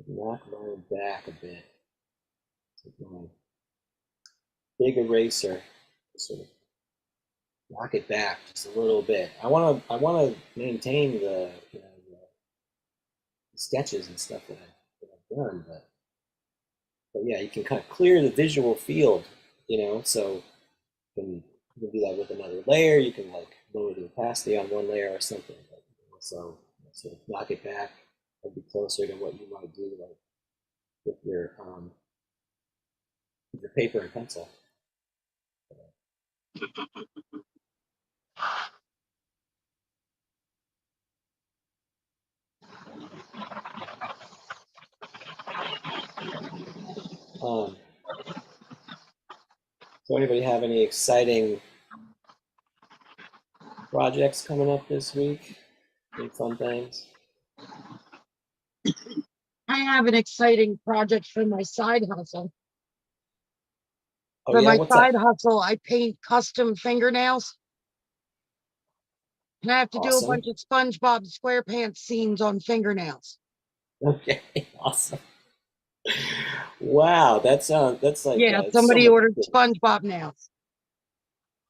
Knock my back a bit. Take my big eraser, sort of knock it back just a little bit. I want to maintain the sketches and stuff that I've done, but yeah, you can kind of clear the visual field, so you can do that with another layer. You can like lower the opacity on one layer or something. So sort of knock it back and be closer to what you might do like with your paper and pencil. Um, so anybody have any exciting projects coming up this week? Any fun things? I have an exciting project for my side hustle. Oh For yeah, my what's side that? hustle, I paint custom fingernails, and I have to do a Awesome. bunch of SpongeBob SquarePants scenes on fingernails. Okay, awesome. Wow, that's like Yeah, it's so somebody ordered meticulous. SpongeBob nails.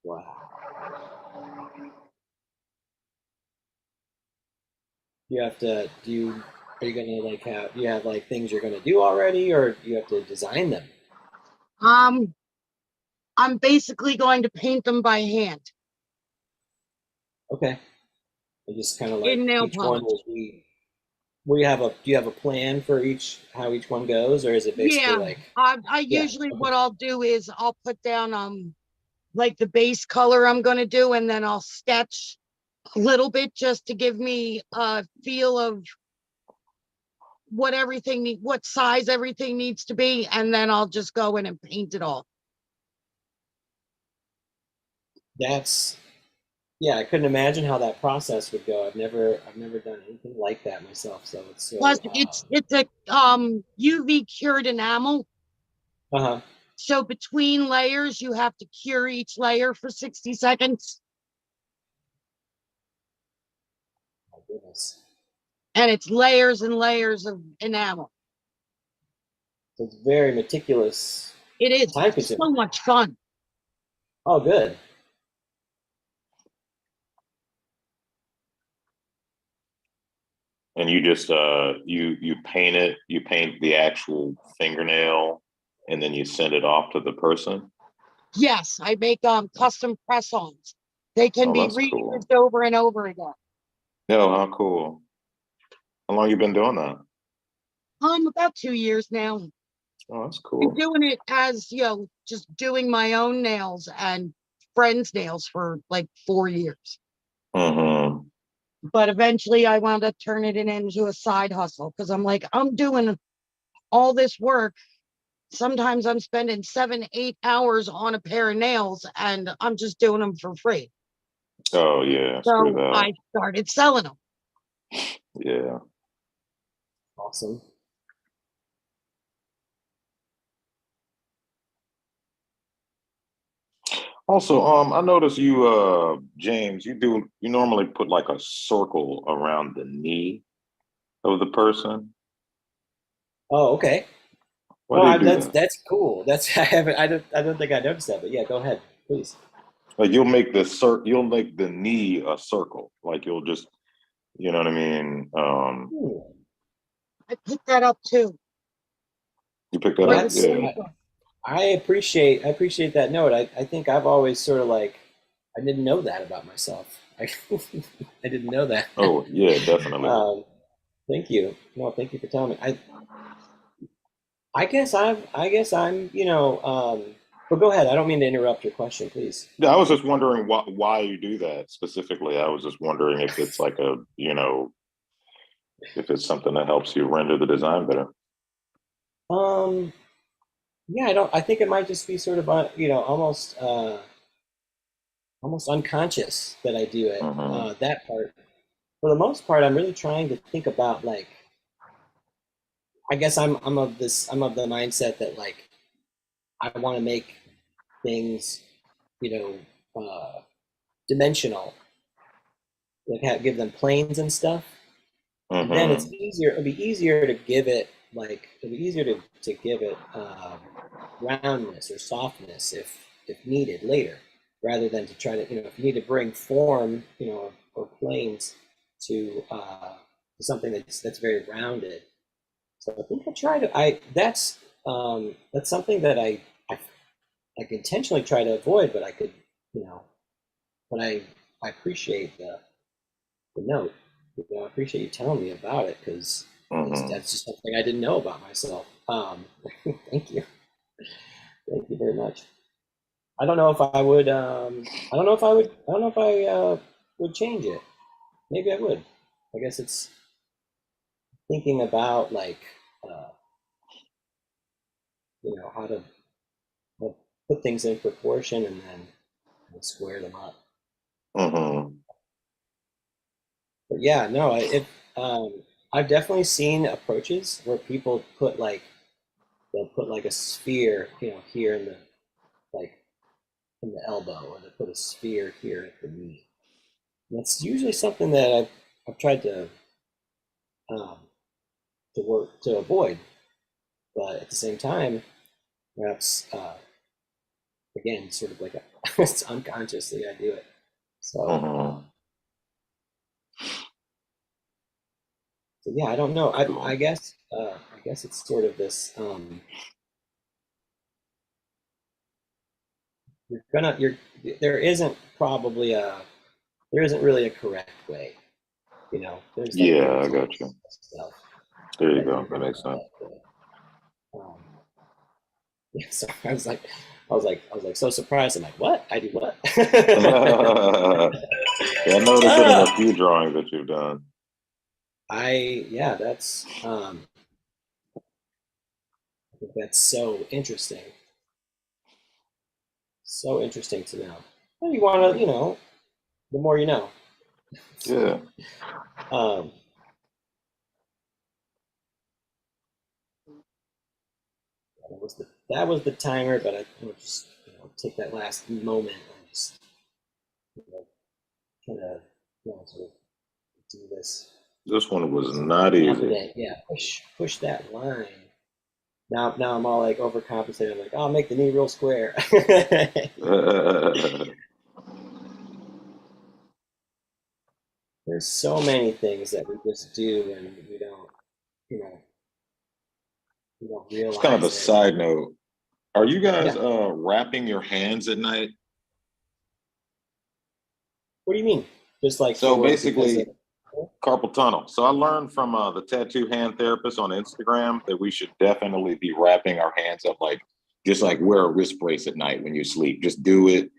Wow. You have to do you are you gonna like have you have like things you're gonna do already, or you have to design them? Um, I'm basically going to paint them by hand Okay. And just kind of in like nail each one polish. will be. Will you have a do you have a plan for each how each one goes, or is it basically Yeah, like I yeah, usually okay. what I'll do is I'll put down like the base color I'm going to do, and then I'll sketch a little bit just to give me a feel of what size everything needs to be, and then I'll just go in and paint it all. That's yeah, I couldn't imagine how that process would go. I've never done anything like that myself, so it's Plus, so it's a UV cured enamel. uh-huh. So between layers, you have to cure each layer for 60 seconds. My goodness. And it's layers and layers of enamel. So it's very meticulous, It is, but time it's consuming. so much fun. Oh, good. And you just you paint the actual fingernail and then you send it off to the person. Yes, I make custom press-ons. They can Oh, be that's cool. reused over and over again. No, how cool. How long you been doing that? About 2 years now. Oh, that's Been cool. doing it as, just doing my own nails and friends' nails for like 4 years. Mm-hmm. But eventually I wound up turning it into a side hustle because I'm like, I'm doing all this work. Sometimes I'm spending 7, 8 hours on a pair of nails and I'm just doing them for free. Oh yeah, screw So that. I started selling them. Yeah. Awesome. Also, I noticed you, James, you normally put like a circle around the knee of the person. Oh, okay. Why Well, do you do that's that? cool. That's I don't think I noticed that, but yeah, go ahead, please. Like you'll make the knee a circle. Like you'll just, you know what I mean? Hmm. I picked that up too. You pick that Where up? did That's it Yeah. come from? I appreciate that note. I think I've always sort of like I didn't know that about myself. I didn't know that. Oh, yeah, definitely. um, thank you. No, thank you for telling me. I guess I'm but go ahead. I don't mean to interrupt your question, please. Yeah, I was just wondering why you do that specifically. I was just wondering if it's like if it's something that helps you render the design better. Um, yeah, I think it might just be sort of almost unconscious that I do it. Hmm. That part. For the most part, I'm really trying to think about like I guess I'm of the mindset that like I want to make things, you dimensional, like give them planes and stuff. Then it's Hmm. easier. It'll be easier to give it like it'll be easier to give it roundness or softness if needed later, rather than to try to if you need to bring form or planes to something that's very rounded. So I think I try to I that's something that I like intentionally try to avoid, but I could you know but I appreciate the note. I appreciate you telling me about it because Hmm. that's just something I didn't know about myself. Thank you, thank you very much. I don't know if I would. I don't know if I would. I don't know if I would change it. Maybe I would. I guess it's thinking about like uh, how to put things in proportion and then square them up. Hmm. But yeah, no, I've definitely seen approaches where people they'll put like a sphere, here in the like in the elbow, or they put a sphere here at the knee. And that's usually something that I've tried um, to work to avoid, but at the same time, perhaps again, sort of like it's unconsciously I do it. So, Hmm. so yeah, I don't know. Cool. I guess it's sort of this. You're there isn't probably a there isn't really a correct way. There's like Yeah, I got routines you. stuff There you that go. you're That gonna makes sense. um, yeah, so I was like so surprised. I'm like, what? I do what? Yeah, I noticed it in a Ah! few drawings that you've done. Yeah, I think that's so interesting to know. Well, you want to, the more you know. Yeah. um, that was the timer, but I will just take that last moment and just you know, kind of sort of do this This one was sort of not easy. confident, yeah, push that line. Now I'm all like overcompensating. I'm like, oh, I'll make the knee real square. There's so many things that we just do and you know, we don't It's kind of a realize it. side note. Are you guys Yeah. wrapping your hands at night? What do you mean? Just like So because of basically, carpal tunnel. So I learned from the tattoo hand therapist on Instagram that we should definitely be wrapping our hands up, like just like wear a wrist brace at night when you sleep. Just do it.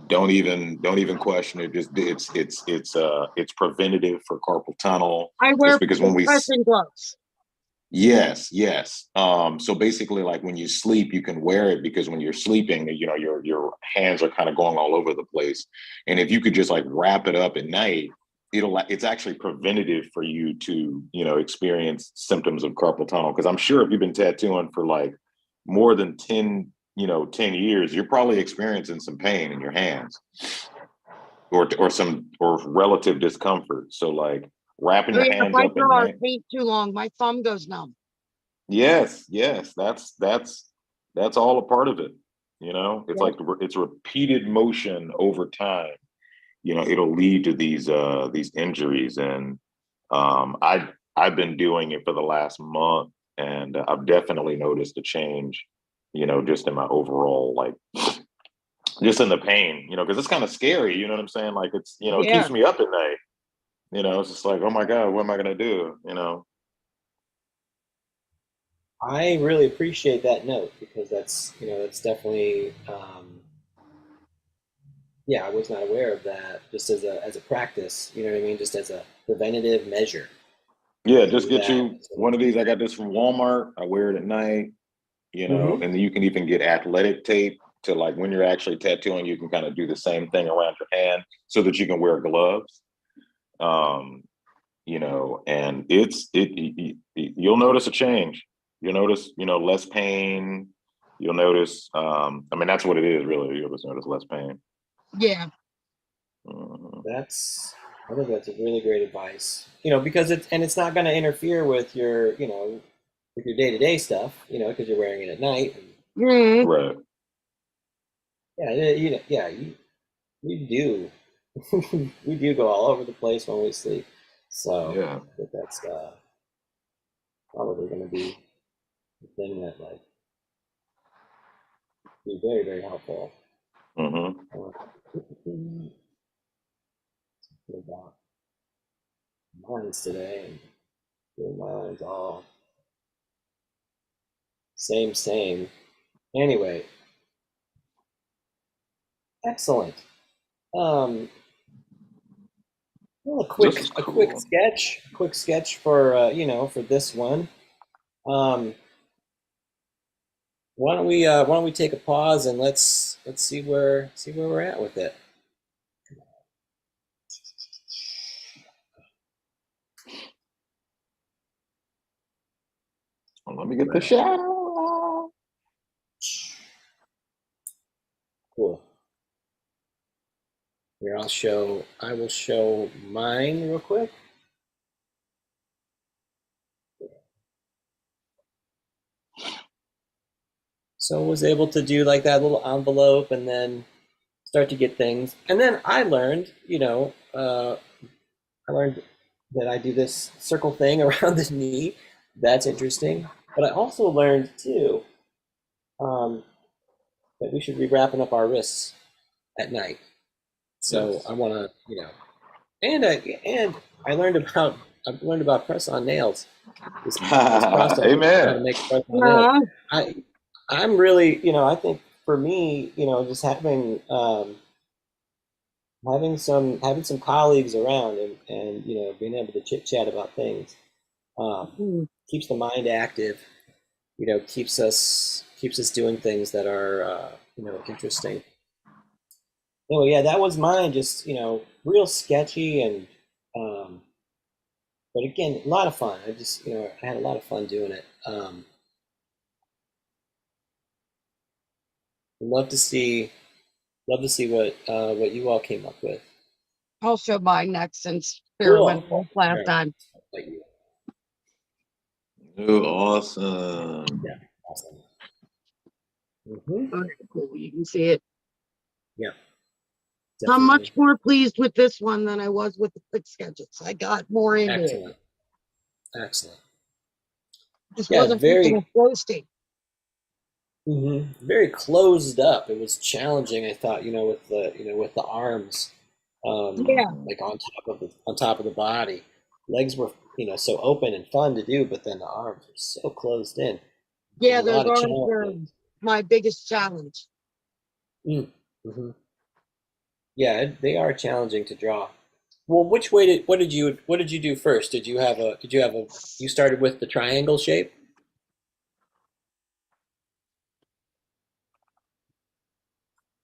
Don't even question it. Just it's preventative for carpal tunnel. I It's wear because when we compression gloves. Yes, yes. So basically, like when you sleep, you can wear it because when you're sleeping, your hands are kind of going all over the place. And if you could just like wrap it up at night, it's actually preventative for you to experience symptoms of carpal tunnel. Because I'm sure if you've been tattooing for like more than 10 years, you're probably experiencing some pain in your hands or relative discomfort. So like wrapping Oh your yeah, if hands I up at draw or night. paint too long, my thumb goes numb. Yes, that's all a part of it. It's Yep. like it's repeated motion over time. It'll lead to these injuries, and I've been doing it for the last month, and I've definitely noticed a change. Just in my overall like, just in the pain. Because it's kind of scary. You know what I'm saying? Like it Yeah. keeps me up at night. It's just like, oh my god, what am I gonna do? I really appreciate that note because that's definitely, yeah, I was not aware of that just as a practice, you know what I mean? Just as a preventative measure Yeah, to just do get that. you one of these. I got this from Walmart. I wear it at night. Mm-hmm. And then you can even get athletic tape to like when you're actually tattooing, you can kind of do the same thing around your hand so that you can wear gloves. Um, and you'll notice a change. You'll notice, less pain. You'll notice, I mean, that's what it is really. You'll just notice less pain. Yeah. Mhm. I think that's a really great advice, because it's not going to interfere with with your day-to-day stuff, because you're wearing it at night. And, Mm. Right. yeah, yeah, we do. We do go all over the place when we sleep. So Yeah. I think that's probably going to be the thing that like be very, very helpful. Hmm. About lines today and doing my lines all same. Anyway, excellent. Um, well, This is a quick cool. sketch for for this one. Um, why don't we take a pause and let's see where we're at with it. Well, let me get the shadow. Cool. Here I will show mine real quick. So I was able to do like that little envelope and then start to get things. And then I learned, I learned that I do this circle thing around the knee. That's interesting. But I also learned too, um, that we should be wrapping up our wrists at night. So Yes. I want to, and I learned about press on nails. This process of how to Amen. make press on nails. Uh, I I'm really, I think for me, just having some colleagues around and being able to chit chat about things, um, mm. keeps the mind active. Keeps us doing things that are interesting. Anyway, yeah, that was mine. Just real sketchy and um, but again, a lot of fun. I just I had a lot of fun doing it. Love to see what you all came up with. I'll show mine next since Sarah went Cool. first All last right. time. Like you. Oh, awesome. Yeah. Awesome. Hmm. Okay, cool. You can see it. Yeah. I'm Definitely. much more pleased with this one than I was with the quick sketches. I got more into it. Excellent. Excellent. Just Yeah. wasn't making a flow state. Very closed up. It was challenging. I thought, with the arms, Yeah. like on top of the body. Legs were, so open and fun to do, but then the arms were so closed in. There's Yeah, a those lot of arms were challenges. my biggest challenge. Mm-hmm. Yeah, they are challenging to draw. Well, what did you do first? You started with the triangle shape,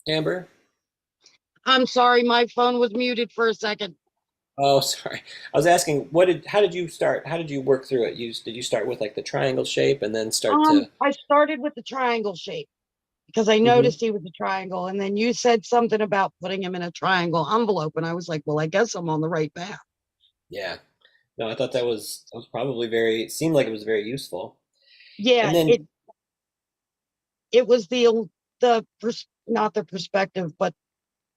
Amber? I'm sorry, my phone was muted for a second. Oh, sorry. I was asking, how did you start? How did you work through it? Did you start with like the triangle shape and then start to, I started with the triangle shape. because I Hmm. noticed he was a triangle. And then you said something about putting him in a triangle envelope. And I was like, well, I guess I'm on the right path. Yeah. No, I thought that was probably very. It seemed like it was very useful. Yeah, And it then, it was not the perspective, but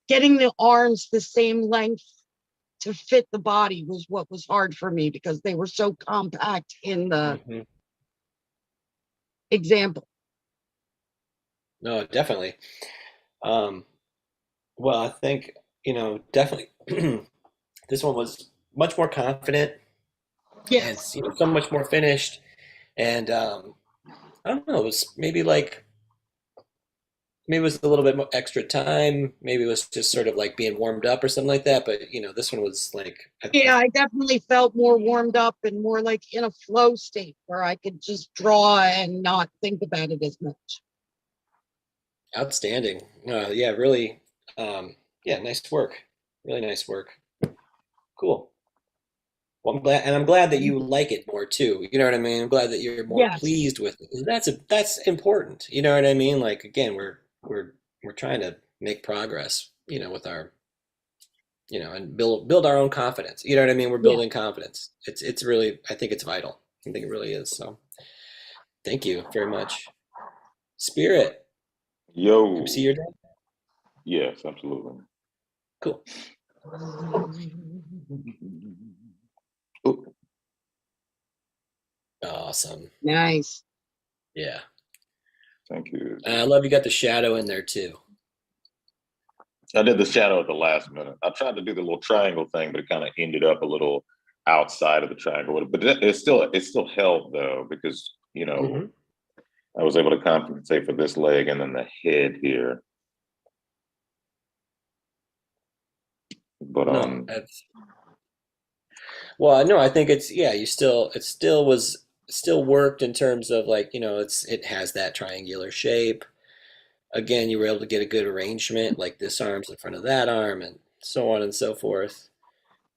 getting the arms the same length to fit the body was what was hard for me because they were so compact in the mhm. example. No, definitely. Um, well, I think definitely this one was much more confident and Yes. so much more finished. And I don't know, it was maybe it was a little bit more extra time. Maybe it was just sort of like being warmed up or something like that. But this one was like Yeah, I definitely felt more warmed up and more like in a flow state where I could just draw and not think about it as much. outstanding. Yeah, really. Yeah, nice work. Really nice work. Cool. Well, I'm glad that you like it more too. You know what I mean? I'm glad that you're more Yes. pleased with it. That's important. You know what I mean? Like again, we're trying to make progress. With our and build our own confidence. You know what I mean? We're Yeah. building confidence. It's really, I think it's vital. I think it really is. So thank you very much. Spirit, can we see Yo, your dad? yes, absolutely. Cool. Ooh, Awesome. Nice. Yeah. thank you. I love you got the shadow in there too. I did the shadow at the last minute. I tried to do the little triangle thing, but it kind of ended up a little outside of the triangle. But it still held though because Hmm. I was able to compensate for this leg and then the head here. But No, that's well, no, I think it's yeah, it still worked in terms of like, it has that triangular shape. Again, you were able to get a good arrangement, like this arm's in front of that arm and so on and so forth.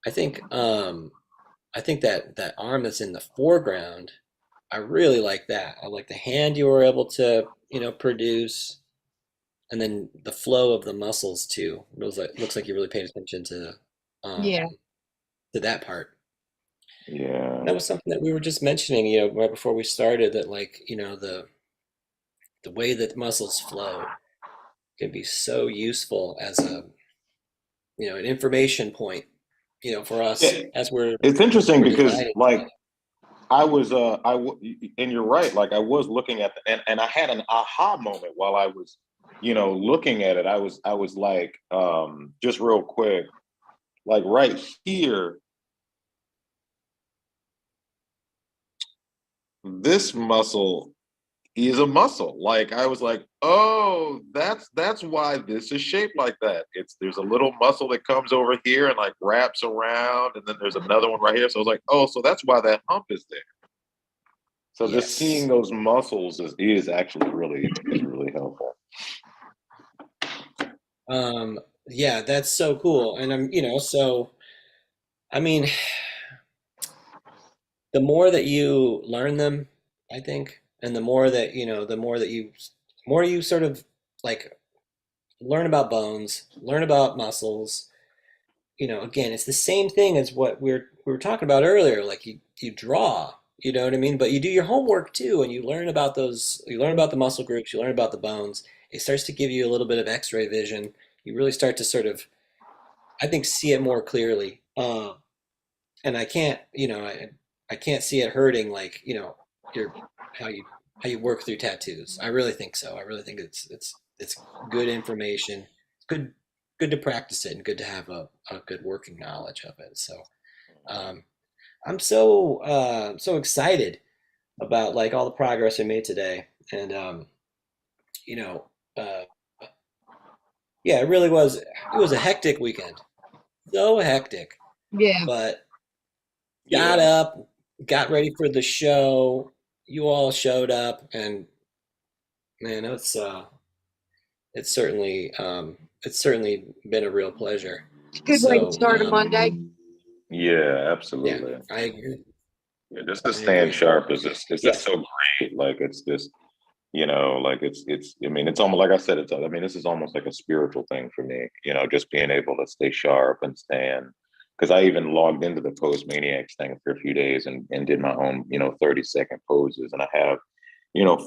I think that arm that's in the foreground, I really like that. I like the hand you were able to, produce, and then the flow of the muscles too. Looks like you really paid attention Yeah. to that part. yeah, That was something that we were just mentioning, right before we started, that like, the way that muscles flow can be so useful as an information point, for us yeah. as we're It's interesting we're because designing. like and you're right. Like I was looking at and I had an aha moment while I was, looking at it. I was like, just real quick, like right here, this muscle is a muscle. Like I was like, oh, that's why this is shaped like that. There's a little muscle that comes over here and like wraps around, and then there's another one right here. So I was like, oh, so that's why that hump is there. So just seeing Yes. those muscles is actually really helpful. Um, yeah, that's so cool. And so I mean, the more that you learn them, I think, and the more you sort of like learn about bones, learn about muscles, again, it's the same thing as what we were talking about earlier. Like you draw, you know what I mean? But you do your homework too, and you learn about the muscle groups, you learn about the bones. It starts to give you a little bit of X-ray vision. You really start to sort of, I think, see it more clearly. And I can't see it hurting like, your how you how you work through tattoos. I really think so. I really think it's good information. It's good to practice it and good to have a good working knowledge of it. So um, I'm so excited about like all the progress I made today. And you know, uh, yeah, it was a hectic weekend. So hectic. Yeah. But got Yeah, up, got ready for the show. You all showed up, and man, it's certainly been a real pleasure. It's a good way to So start a Monday. yeah, yeah, absolutely. I agree. Yeah, just to I stand agree. sharp is just Yeah, so great. Like it's just Like it's I mean, it's almost like I said, I mean, this is almost like a spiritual thing for me, just being able to stay sharp and stand. Because I even logged into the Postmaniacs thing for a few days and did my own, 30-second poses. And I have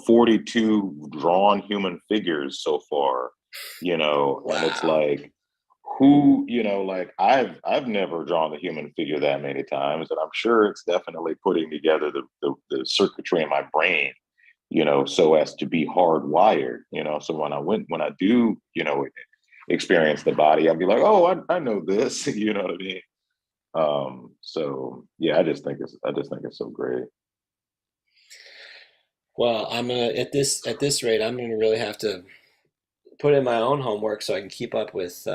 42 drawn human figures so far, and it's Wow. like, who, like I've never drawn a human figure that many times, and I'm sure it's definitely putting together the circuitry in my brain, so as to be hardwired, so when I do, experience the body, I'll be like, oh, I know this, you know what I mean? So yeah, I just think it's so great. Well, I'm gonna at this rate, I'm gonna really have to put in my own homework so I can keep up with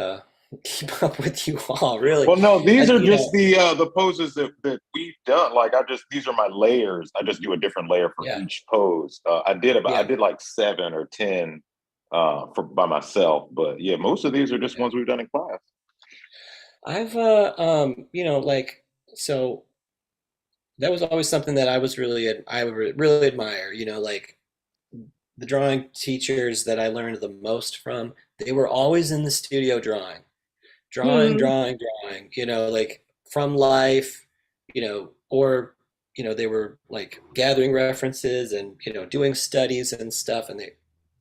keep up with you all. Really, Well, no, these I, are you just know, the poses that we've done. Like these are my layers. I just do a different layer for yeah, each pose. I yeah, did like 7 or 10 for by myself, but yeah, most of these are just yeah. ones we've done in class. I've like so that was always something that I really admire. Like the drawing teachers that I learned the most from, they were always in the studio drawing, Hmm. drawing, drawing, like from life, or, they were like gathering references and, doing studies and stuff. And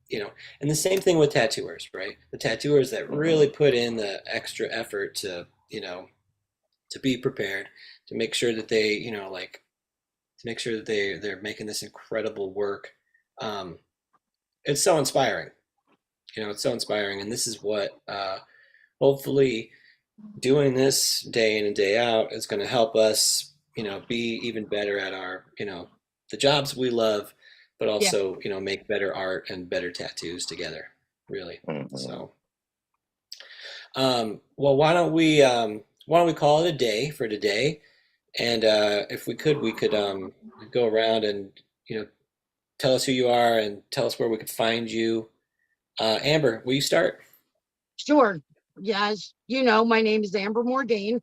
you know, and the same thing with tattooers, right? The tattooers that really Hmm. put in the extra effort to, to be prepared, to make sure that they, to make sure that they're making this incredible work. Um, it's so inspiring. It's so inspiring. And this is what, hopefully, doing this day in and day out is going to help us, be even better at our, the jobs we love, but Yeah. also, make better art and better tattoos together, really. Hmm. So, well, why don't we call it a day for today? And if we could go around and, tell us who you are and tell us where we could find you. Amber, will you start? Sure. Yes. My name is Amber Morgaine,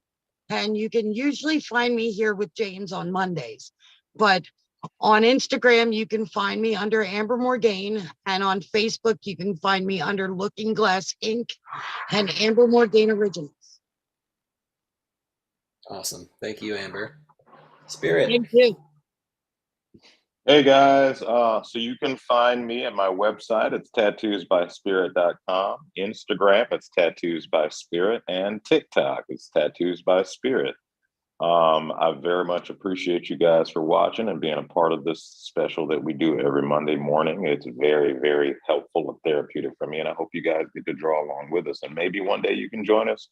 and you can usually find me here with James on Mondays. But on Instagram, you can find me under Amber Morgaine, and on Facebook, you can find me under Looking Glass Inc. and Amber Morgaine Originals. Awesome. Thank you, Amber. Spirit. Thank you. Hey guys, so you can find me at my website. It's tattoosbyspirit.com. Instagram, it's tattoos by spirit, and TikTok, it's tattoos by spirit. I very much appreciate you guys for watching and being a part of this special that we do every Monday morning. It's very, very helpful and therapeutic for me, and I hope you guys get to draw along with us. And maybe one day you can join us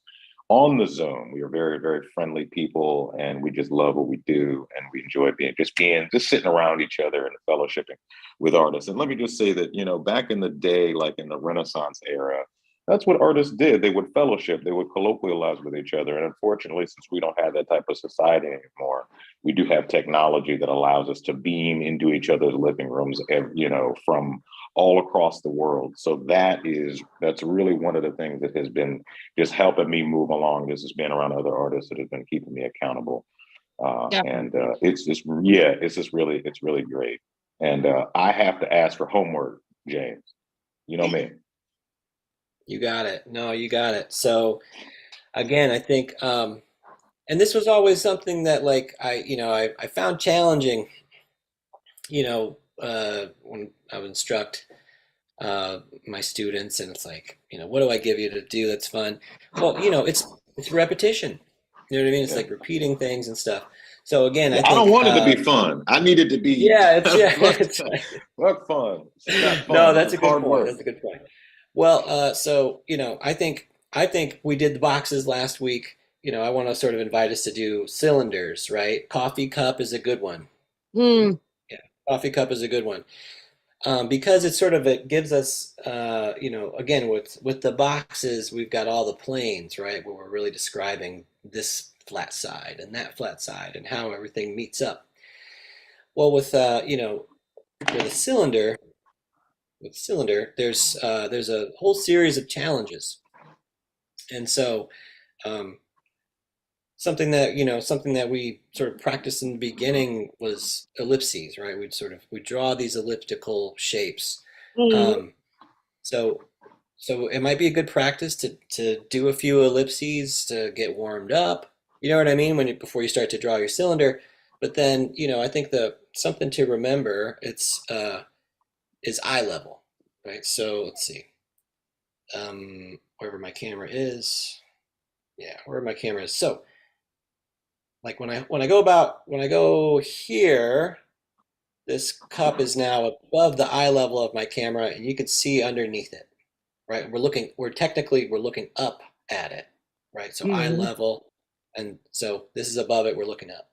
on the Zoom. We are very, very friendly people, and we just love what we do, and we enjoy just sitting around each other and fellowshipping with artists. And let me just say that back in the day, like in the Renaissance era, that's what artists did. They would fellowship, they would colloquialize with each other. And unfortunately, since we don't have that type of society anymore, we do have technology that allows us to beam into each other's living rooms, from all across the world. So that's really one of the things that has been just helping me move along. This has been around other artists that have been keeping me accountable. And Definitely. it's really great. And I have to ask for homework, James. You know me. You got it. No, you got it. So again, I think, and this was always something that like I found challenging, when I would instruct my students, and it's like, what do I give you to do that's fun? Well, it's repetition. You know what I mean? It's Yeah. like repeating things and stuff. So again, Yeah, I I don't think, want it to be fun. I need it to be yeah, it's yeah, fuck, it's fuck fun. This is not no, fun. This that's is a good hard point. work. That's a good point. Well, so I think we did the boxes last week. I want to sort of invite us to do cylinders, right? Coffee cup is a good one. Hmm. Yeah, coffee cup is a good one, because it gives us, again with the boxes, we've got all the planes, right, where we're really describing this flat side and that flat side and how everything meets up. Well, with a cylinder, there's a whole series of challenges, and so um, something that we sort of practiced in the beginning was ellipses, right? We draw these elliptical shapes, Mhm. Um, so so it might be a good practice to do a few ellipses to get warmed up. You know what I mean? Before you start to draw your cylinder. But then, I think the something to remember is eye level, right? So let's see. Wherever my camera is. Yeah, wherever my camera is. So like when I go here, this cup is now above the eye level of my camera, and you can see underneath it, right? We're looking up at it, right? So eye Mhm. level, and so this is above it, we're looking up.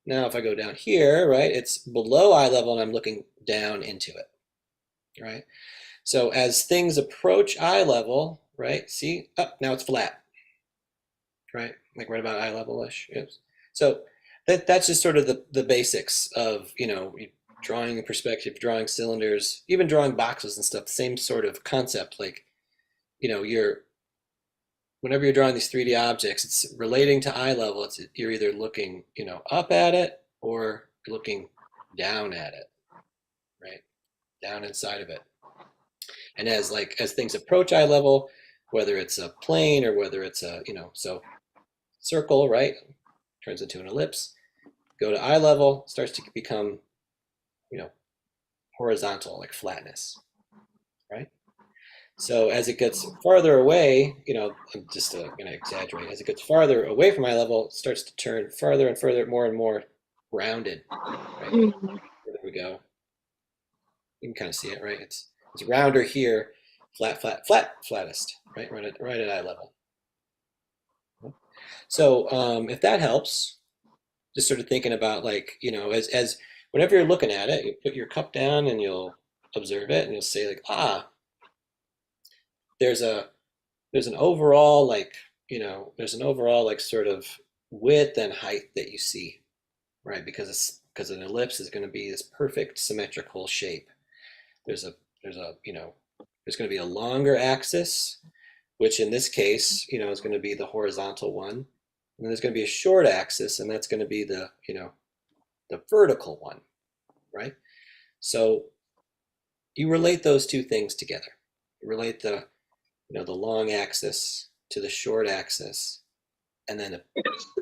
Now, if I go down here, right, it's below eye level, and I'm looking down into it, right? So as things approach eye level, right, see, now it's flat, right? Like right about eye level-ish. Yes. So that's just sort of the basics of, drawing in perspective, drawing cylinders, even drawing boxes and stuff, same sort of concept. Like, you're whenever you're drawing these 3D objects, it's relating to eye level. You're either looking, up at it or looking down at it, right? Down inside of it. And as things approach eye level, whether it's a plane or whether it's a, so circle, right? Turns into an ellipse. Go to eye level, starts to become, you know, horizontal, like flatness, right? So as it gets farther away, I'm just going to exaggerate. As it gets farther away from eye level, it starts to turn farther and further, more and more rounded, right? Mhm. There we go. You can kind of see it, right? It's rounder here, flat, flat, flat, flattest, right? Right at eye level. So if that helps, just sort of thinking about like, as whenever you're looking at it, you put your cup down and you'll observe it and you'll say like, there's a there's an overall like, there's an overall like sort of width and height that you see, right? Because an ellipse is going to be this perfect symmetrical shape. There's a there's a there's going to be a longer axis, which in this case, is going to be the horizontal one. And then there's going to be a short axis, and that's going to be the vertical one, right? So you relate those two things together. You relate the long axis to the short axis, and then a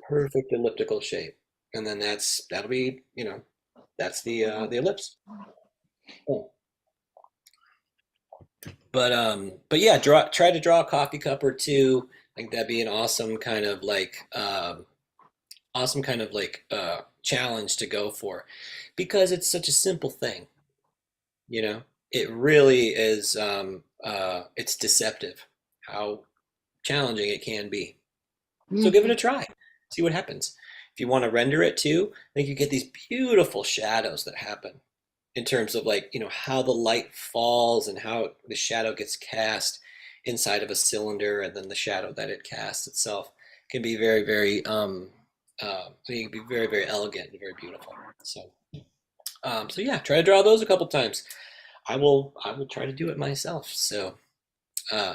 perfect elliptical shape, and then that'll be that's the ellipse. Oh. But yeah, try to draw a coffee cup or two. I think that'd be an awesome kind of like challenge to go for, because it's such a simple thing. You know, it really is. It's deceptive how challenging it can be. So give it a Mhm. try. See what happens. If you want to render it too, I think you get these beautiful shadows that happen in terms of like, how the light falls and how the shadow gets cast inside of a cylinder, and then the shadow that it casts itself can be very, very, I think it can be very, very elegant and very beautiful. So yeah, try to draw those a couple times. I will try to do it myself. Uh,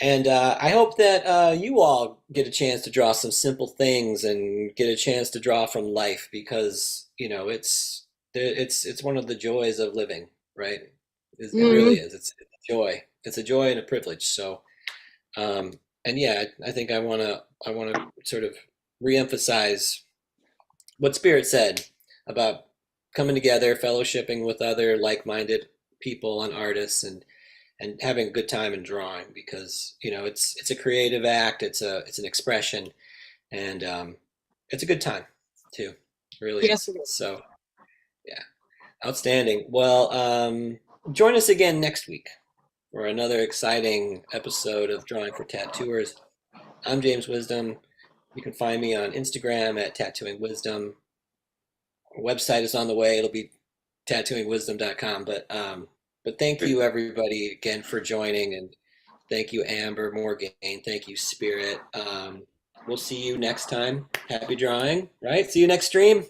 and I hope that you all get a chance to draw some simple things and get a chance to draw from life, because it's one of the joys of living, right? It really Mhm. is. It's a joy. It's a joy and a privilege. So, um, and yeah, I think I want to sort of reemphasize what Spirit said about coming together, fellowshipping with other like-minded people and artists, and having a good time and drawing, because it's a creative act, it's an expression, and it's a good time too. It really Yes, is. it is. So yeah, outstanding. Well, join us again next week for another exciting episode of Drawing for Tattooers. I'm James Wisdom. You can find me on Instagram at Tattooing Wisdom. Our website is on the way. It'll be tattooingwisdom.com. But thank you everybody again for joining, and thank you Amber Morgan. Thank you Spirit. We'll see you next time. Happy drawing. Right. See you next stream.